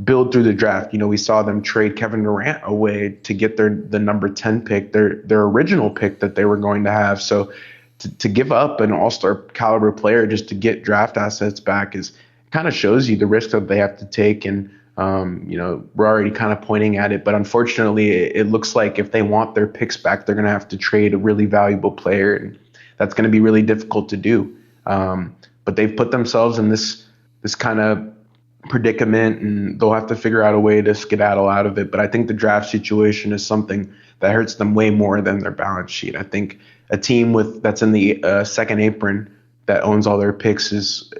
Speaker 1: build through the draft. We saw them trade Kevin Durant away to get the number 10 pick, their original pick that they were going to have. So to give up an all-star caliber player just to get draft assets back is kind of shows you the risk that they have to take. And we're already kind of pointing at it, but unfortunately, it looks like if they want their picks back, they're going to have to trade a really valuable player, and that's going to be really difficult to do. But they've put themselves in this kind of predicament, and they'll have to figure out a way to skedaddle out of it. But I think the draft situation is something that hurts them way more than their balance sheet. I think a team that's in the second apron that owns all their picks is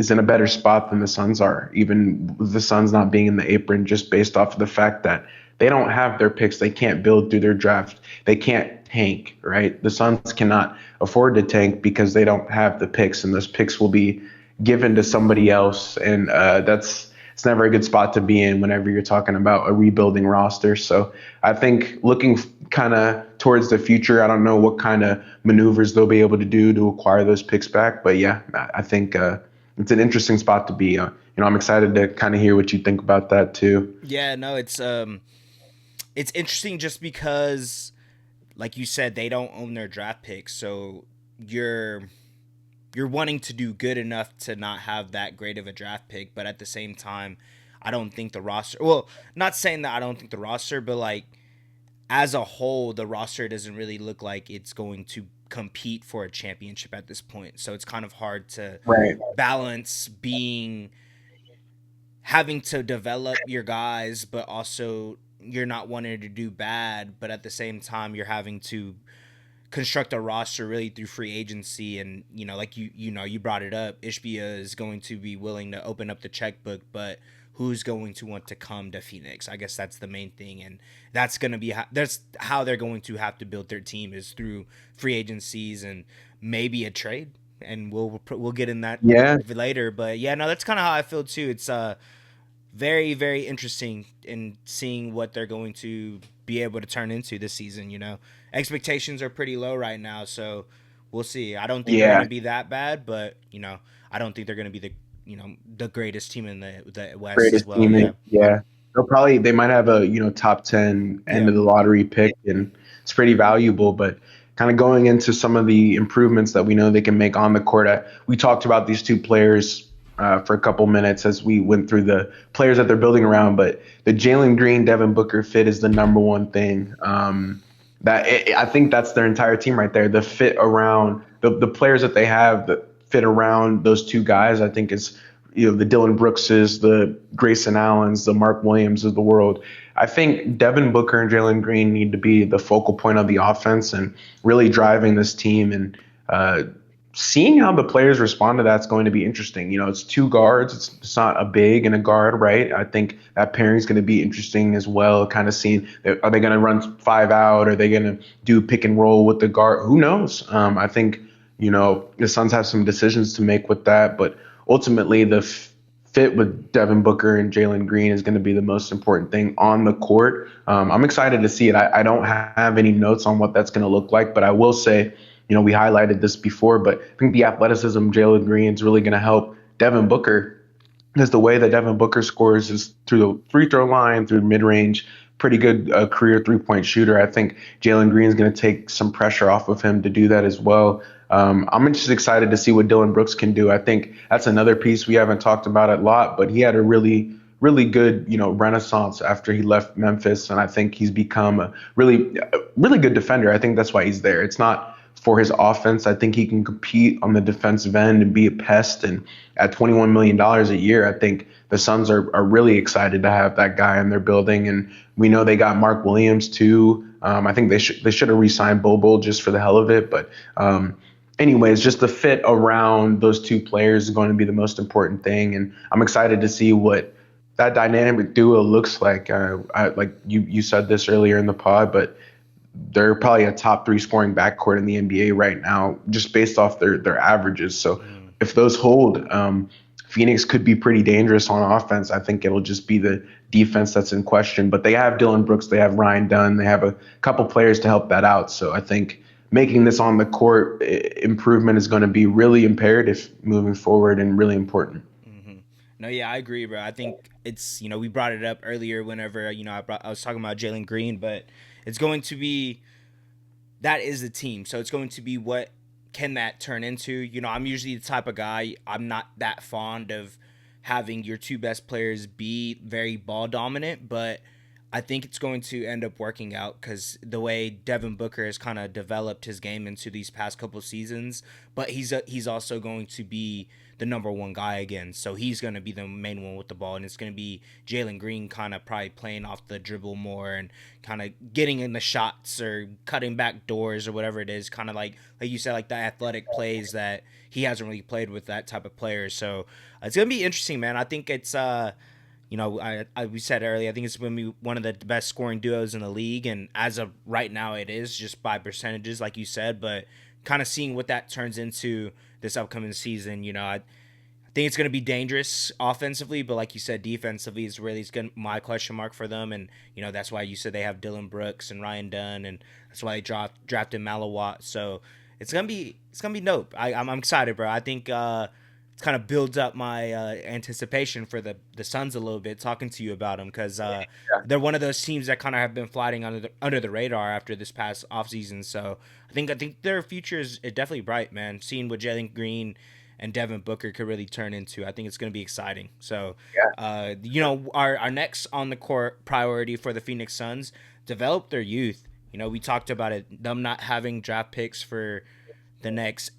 Speaker 1: in a better spot than the Suns are, even with the Suns not being in the apron, just based off of the fact that they don't have their picks. They can't build through their draft. They can't tank, right? The Suns cannot afford to tank because they don't have the picks, and those picks will be given to somebody else. And it's never a good spot to be in whenever you're talking about a rebuilding roster. So I think looking kind of towards the future, I don't know what kind of maneuvers they'll be able to do to acquire those picks back. But yeah, I think it's an interesting spot to be. I'm excited to kind of hear what you think about that too.
Speaker 2: Yeah, no, it's interesting just because, like you said, they don't own their draft picks, so you're you're wanting to do good enough to not have that great of a draft pick, but at the same time, I don't think the roster. Well, not saying that I don't think the roster, but like as a whole, the roster doesn't really look like it's going to compete for a championship at this point. So it's kind of hard to
Speaker 1: Right.
Speaker 2: balance being having to develop your guys, but also you're not wanting to do bad, but at the same time you're having to construct a roster really through free agency. And like you brought it up, Ishbia is going to be willing to open up the checkbook, but who's going to want to come to Phoenix? I guess that's the main thing, and that's going to be that's how they're going to have to build their team, is through free agencies and maybe a trade. And we'll get in that
Speaker 1: Yeah.
Speaker 2: later, but yeah, no, that's kind of how I feel too. It's very, very interesting in seeing what they're going to be able to turn into this season. Expectations are pretty low right now, so we'll see. I don't think they're going
Speaker 1: Yeah.
Speaker 2: to be that bad, but I don't think they're going to be the greatest team in the West as
Speaker 1: Greatest
Speaker 2: well. Yeah,
Speaker 1: teammate. Yeah. They might have a, top 10 end
Speaker 2: yeah,
Speaker 1: of the lottery pick, and it's pretty valuable. But kind of going into some of the improvements that we know they can make on the court. We talked about these two players for a couple minutes as we went through the players that they're building around. But the Jalen Green, Devin Booker fit is the number one thing. I think that's their entire team right there. The fit around the players that they have that fit around those two guys, I think is, the Dylan Brookses, the Grayson Allens, the Mark Williams of the world. I think Devin Booker and Jalen Green need to be the focal point of the offense and really driving this team. And seeing how the players respond to that's going to be interesting. It's two guards. It's not a big and a guard, right? I think that pairing is going to be interesting as well. Kind of seeing, are they going to run five out? Are they going to do pick and roll with the guard? Who knows? I think, the Suns have some decisions to make with that, but ultimately the fit with Devin Booker and Jalen Green is going to be the most important thing on the court. I'm excited to see it. I don't have any notes on what that's going to look like, but I will say, we highlighted this before, but I think the athleticism Jalen Green is really going to help Devin Booker, because the way that Devin Booker scores is through the free throw line, through mid range, pretty good career 3-point shooter. I think Jalen Green is going to take some pressure off of him to do that as well. I'm just excited to see what Dylan Brooks can do. I think that's another piece we haven't talked about a lot, but he had a really, really good, renaissance after he left Memphis, and I think he's become a really good defender. I think that's why he's there. It's not for his offense. I think he can compete on the defensive end and be a pest. And at $21 million a year, I think the Suns are really excited to have that guy in their building. And we know they got Mark Williams too. I think they should have re-signed Bobo just for the hell of it, but. Anyways, just the fit around those two players is going to be the most important thing, and I'm excited to see what that dynamic duo looks like. Like you said this earlier in the pod, but they're probably a top 3 scoring backcourt in the NBA right now, just based off their averages. So if those hold, Phoenix could be pretty dangerous on offense. I think it'll just be the defense that's in question. But they have Dylan Brooks, they have Ryan Dunn, they have a couple players to help that out. So I think making this on the court improvement is going to be really imperative moving forward and really important.
Speaker 2: No, yeah, I agree, bro. I think it's, we brought it up earlier whenever, I was talking about Jalen Green, but it's going to be, that is the team. So it's going to be what can that turn into? I'm usually the type of guy, I'm not that fond of having your two best players be very ball dominant, but I think it's going to end up working out because the way Devin Booker has kind of developed his game into these past couple seasons, but he's also going to be the number one guy again. So he's going to be the main one with the ball, and it's going to be Jalen Green kind of probably playing off the dribble more and kind of getting in the shots or cutting back doors or whatever it is. Kind of like you said, like the athletic plays that he hasn't really played with that type of player. So it's going to be interesting, man. I think it's we said earlier, I think it's going to be one of the best scoring duos in the league, and as of right now, it is just by percentages, like you said. But kind of seeing what that turns into this upcoming season, I think it's going to be dangerous offensively, but like you said, defensively is really my question mark for them, and that's why you said they have Dylan Brooks and Ryan Dunn, and that's why they drafted Malawat. So it's gonna be dope. I'm excited, bro. I think kind of builds up my anticipation for the Suns a little bit, talking to you about them, because
Speaker 1: Yeah.
Speaker 2: they're one of those teams that kind of have been flying under the radar after this past offseason. So I think their future is definitely bright, man. Seeing what Jalen Green and Devin Booker could really turn into, I think it's going to be exciting. So,
Speaker 1: Yeah.
Speaker 2: our next on the court priority for the Phoenix Suns, develop their youth. We talked about it, them not having draft picks for the next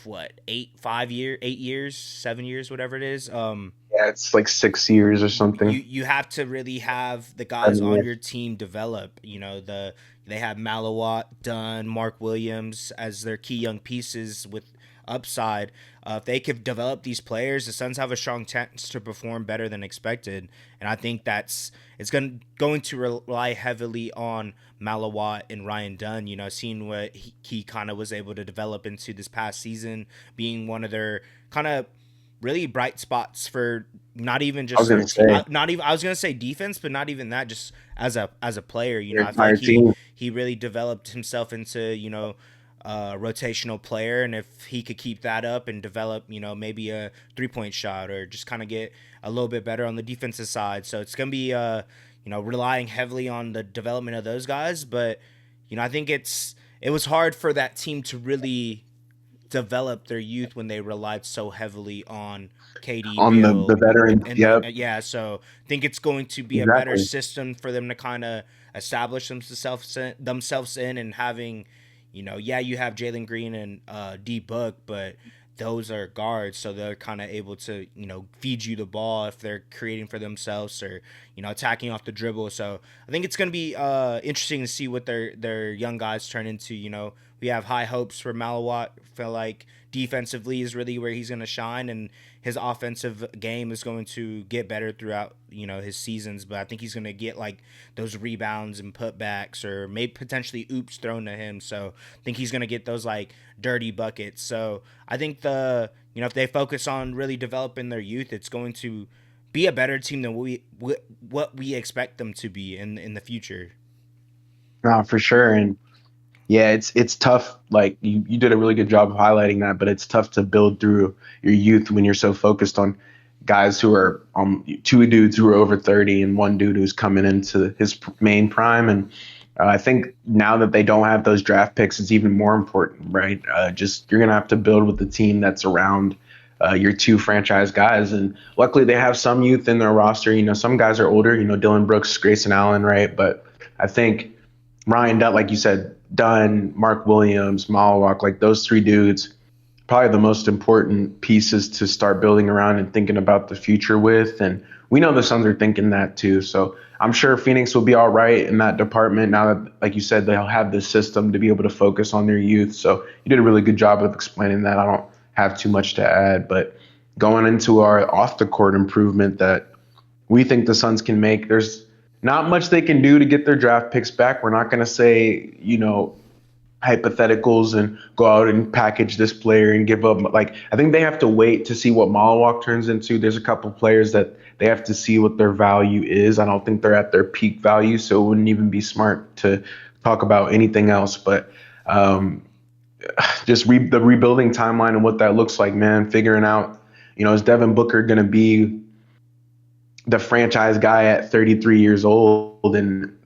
Speaker 2: what 8 years, 7 years, whatever it is.
Speaker 1: Yeah, it's like 6 years or something.
Speaker 2: You have to really have the guys
Speaker 1: 7
Speaker 2: on
Speaker 1: years.
Speaker 2: your team develop. They have Malawat, Dunn, Mark Williams as their key young pieces with upside. If they could develop these players, the Suns have a strong chance to perform better than expected. And I think it's going to rely heavily on Malawat and Ryan Dunn. Seeing what he kind of was able to develop into this past season, being one of their kind of really bright spots for not even
Speaker 1: I was
Speaker 2: just their
Speaker 1: gonna say
Speaker 2: not even I was gonna say defense, but not even that, just as a player.
Speaker 1: your
Speaker 2: I feel like
Speaker 1: entire
Speaker 2: he
Speaker 1: team.
Speaker 2: he really developed himself into rotational player, and if he could keep that up and develop maybe a 3-point shot, or just kind of get a little bit better on the defensive side. So it's gonna be relying heavily on the development of those guys, but I think it was hard for that team to really develop their youth when they relied so heavily on KD,
Speaker 1: On the
Speaker 2: Bill,
Speaker 1: veterans.
Speaker 2: and
Speaker 1: Yep,
Speaker 2: yeah. So I think it's going to be a better
Speaker 1: exactly.
Speaker 2: system for them to kind of establish themselves in, and having, yeah, you have Jalen Green and D Book, but those are guards, so they're kind of able to feed you the ball if they're creating for themselves, or attacking off the dribble. So I think it's going to be interesting to see what their young guys turn into. We have high hopes for Malawat. Feel like defensively is really where he's going to shine, and his offensive game is going to get better throughout his seasons. But I think he's going to get like those rebounds and putbacks, or maybe potentially oops thrown to him. So I think he's going to get those like dirty buckets. So I think if they focus on really developing their youth, it's going to be a better team than what we expect them to be in the future.
Speaker 1: No, for sure. And yeah, it's tough. Like you did a really good job of highlighting that, but it's tough to build through your youth when you're so focused on guys who are two dudes who are over 30 and one dude who's coming into his main prime. And I think now that they don't have those draft picks, it's even more important, right? Just you're gonna have to build with the team that's around your two franchise guys, and luckily they have some youth in their roster. Some guys are older. Dylan Brooks, Grayson Allen, right? But I think Ryan Dunn, like you said, Dunn, Mark Williams, Malawak, like those three dudes, probably the most important pieces to start building around and thinking about the future with. And we know the Suns are thinking that too. So I'm sure Phoenix will be all right in that department now that, like you said, they'll have this system to be able to focus on their youth. So you did a really good job of explaining that. I don't have too much to add, but going into our off the court improvement that we think the Suns can make, there's not much they can do to get their draft picks back. We're not going to say, hypotheticals and go out and package this player and give up. Like, I think they have to wait to see what Malawak turns into. There's a couple players that they have to see what their value is. I don't think they're at their peak value, so it wouldn't even be smart to talk about anything else. But just the rebuilding timeline and what that looks like, man, figuring out, is Devin Booker going to be the franchise guy at 33 years old? And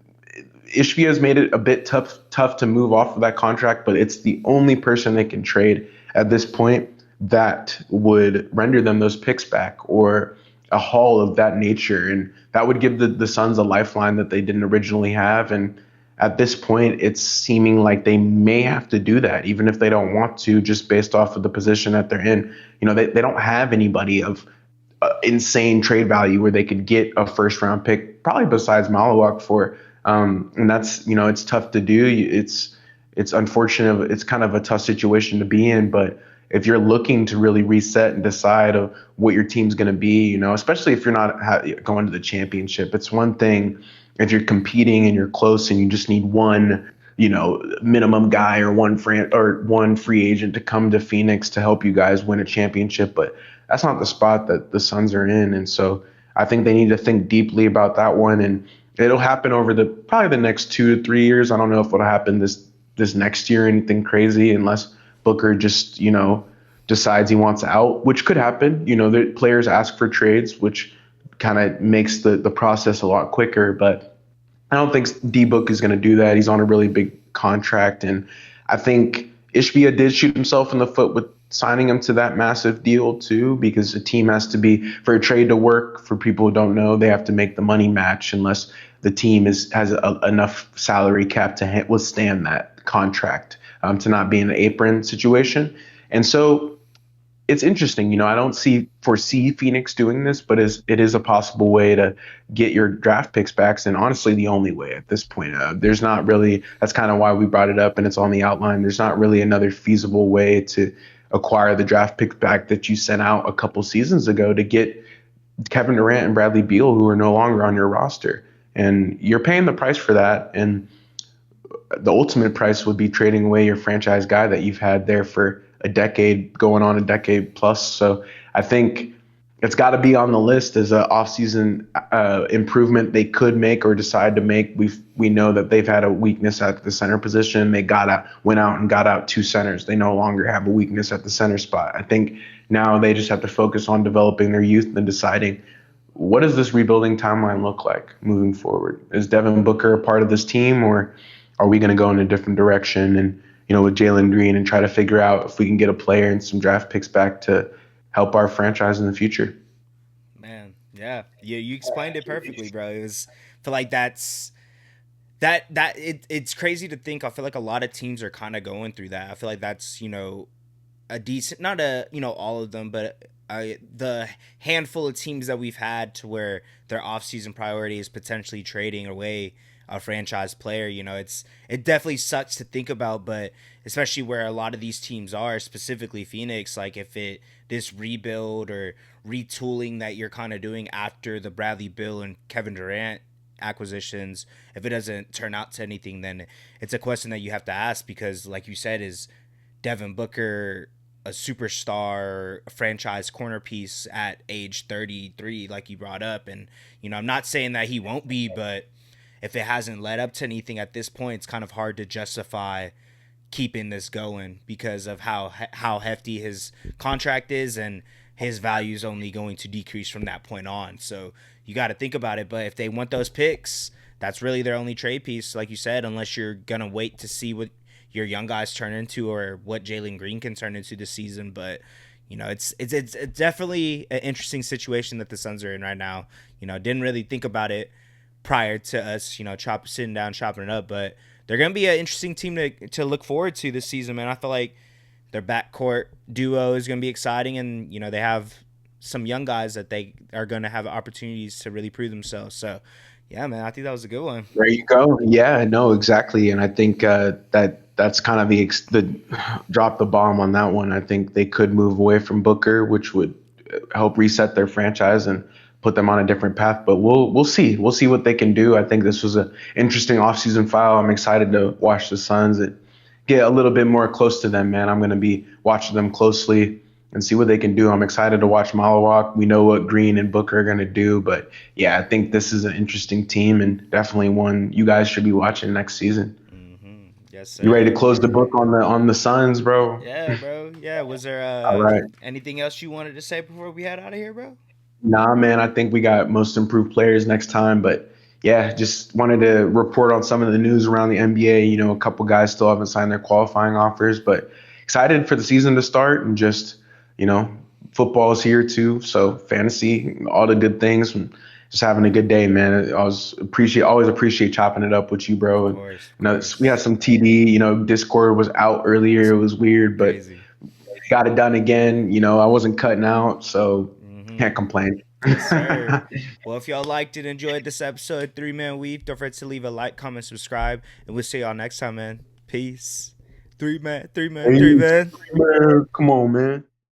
Speaker 1: Ishbia's made it a bit tough to move off of that contract, but it's the only person they can trade at this point that would render them those picks back, or a haul of that nature. And that would give the Suns a lifeline that they didn't originally have. And at this point, it's seeming like they may have to do that, even if they don't want to, just based off of the position that they're in. They don't have anybody of insane trade value where they could get a first round pick, probably besides Malawak for. And that's, it's tough to do. It's unfortunate. It's kind of a tough situation to be in. But if you're looking to really reset and decide of what your team's going to be, especially if you're not going to the championship, it's one thing if you're competing and you're close and you just need one, minimum guy or one free agent to come to Phoenix to help you guys win a championship. But that's not the spot that the Suns are in. And so I think they need to think deeply about that one. And it'll happen over probably the next 2 to 3 years. I don't know if it'll happen this next year or anything crazy, unless Booker just, decides he wants out, which could happen. The players ask for trades, which kind of makes the process a lot quicker. But I don't think D Book is going to do that. He's on a really big contract, and I think Ishbia did shoot himself in the foot with signing him to that massive deal too, because the team has to be, for a trade to work. For people who don't know, they have to make the money match unless the team has enough salary cap to withstand that contract, to not be in an apron situation. And so it's interesting. I don't foresee Phoenix doing this, but it is a possible way to get your draft picks back, and honestly, the only way at this point. There's not really. That's kind of why we brought it up, and it's on the outline. There's not really another feasible way to acquire the draft picks back that you sent out a couple seasons ago to get Kevin Durant and Bradley Beal, who are no longer on your roster, and you're paying the price for that. And the ultimate price would be trading away your franchise guy that you've had there for a decade, going on a decade plus. So I think it's got to be on the list as an offseason improvement they could make or decide to make. We know that they've had a weakness at the center position. They went out and got out two centers. They no longer have a weakness at the center spot. I think now they just have to focus on developing their youth and deciding, what does this rebuilding timeline look like moving forward? Is Devin Booker a part of this team, or are we going to go in a different direction and with Jalen Green, and try to figure out if we can get a player and some draft picks back to help our franchise in the future?
Speaker 2: Man, yeah, you explained it perfectly, bro. I feel like it's crazy to think. I feel like a lot of teams are kind of going through that. I feel like that's a decent, not all of them, but the handful of teams that we've had to where their offseason priority is potentially trading away a franchise player. It definitely sucks to think about, but especially where a lot of these teams are, specifically Phoenix, like if this rebuild or retooling that you're kind of doing after the Bradley Beal and Kevin Durant acquisitions, if it doesn't turn out to anything, then it's a question that you have to ask, because like you said, is Devin Booker a superstar, a franchise corner piece at age 33, like you brought up? And I'm not saying that he won't be, but if it hasn't led up to anything at this point, it's kind of hard to justify keeping this going because of how hefty his contract is, and his value is only going to decrease from that point on. So you got to think about it. But if they want those picks, that's really their only trade piece, like you said, unless you're going to wait to see what your young guys turn into or what Jalen Green can turn into this season. But it's definitely an interesting situation that the Suns are in right now. Didn't really think about it prior to us, sitting down, chopping it up. But they're going to be an interesting team to look forward to this season, man. I feel like their backcourt duo is going to be exciting, and, they have some young guys that they are going to have opportunities to really prove themselves. So, yeah, man, I think that was a good one.
Speaker 1: There you go. Yeah, no, exactly. And I think that's kind of the drop the bomb on that one. I think they could move away from Booker, which would help reset their franchise and put them on a different path. But we'll see. We'll see what they can do. I think this was an interesting offseason file. I'm excited to watch the Suns and get a little bit more close to them, man. I'm going to be watching them closely and see what they can do. I'm excited to watch Malawak. We know what Green and Booker are going to do. But, yeah, I think this is an interesting team and definitely one you guys should be watching next season.
Speaker 2: Mm-hmm. Yes, sir.
Speaker 1: You ready to close the book on the Suns, bro?
Speaker 2: Yeah, bro. Yeah. Was there
Speaker 1: All right.
Speaker 2: anything else you wanted to say before we head out of here, bro?
Speaker 1: Nah, man, I think we got most improved players next time. But, yeah, just wanted to report on some of the news around the NBA. A couple guys still haven't signed their qualifying offers. But excited for the season to start, and just, football is here too. So fantasy, all the good things. And just having a good day, man. Always appreciate chopping it up with you, bro.
Speaker 2: Of course.
Speaker 1: We had some TD. Discord was out earlier. It was weird, but
Speaker 2: Crazy.
Speaker 1: got it done again. I wasn't cutting out, so can't complain.
Speaker 2: Yes, sir. Well, if y'all liked and enjoyed this episode, 3-Man Weave, don't forget to leave a like, comment, subscribe, and we'll see y'all next time, man. Peace. 3-Man.
Speaker 1: Come on, man.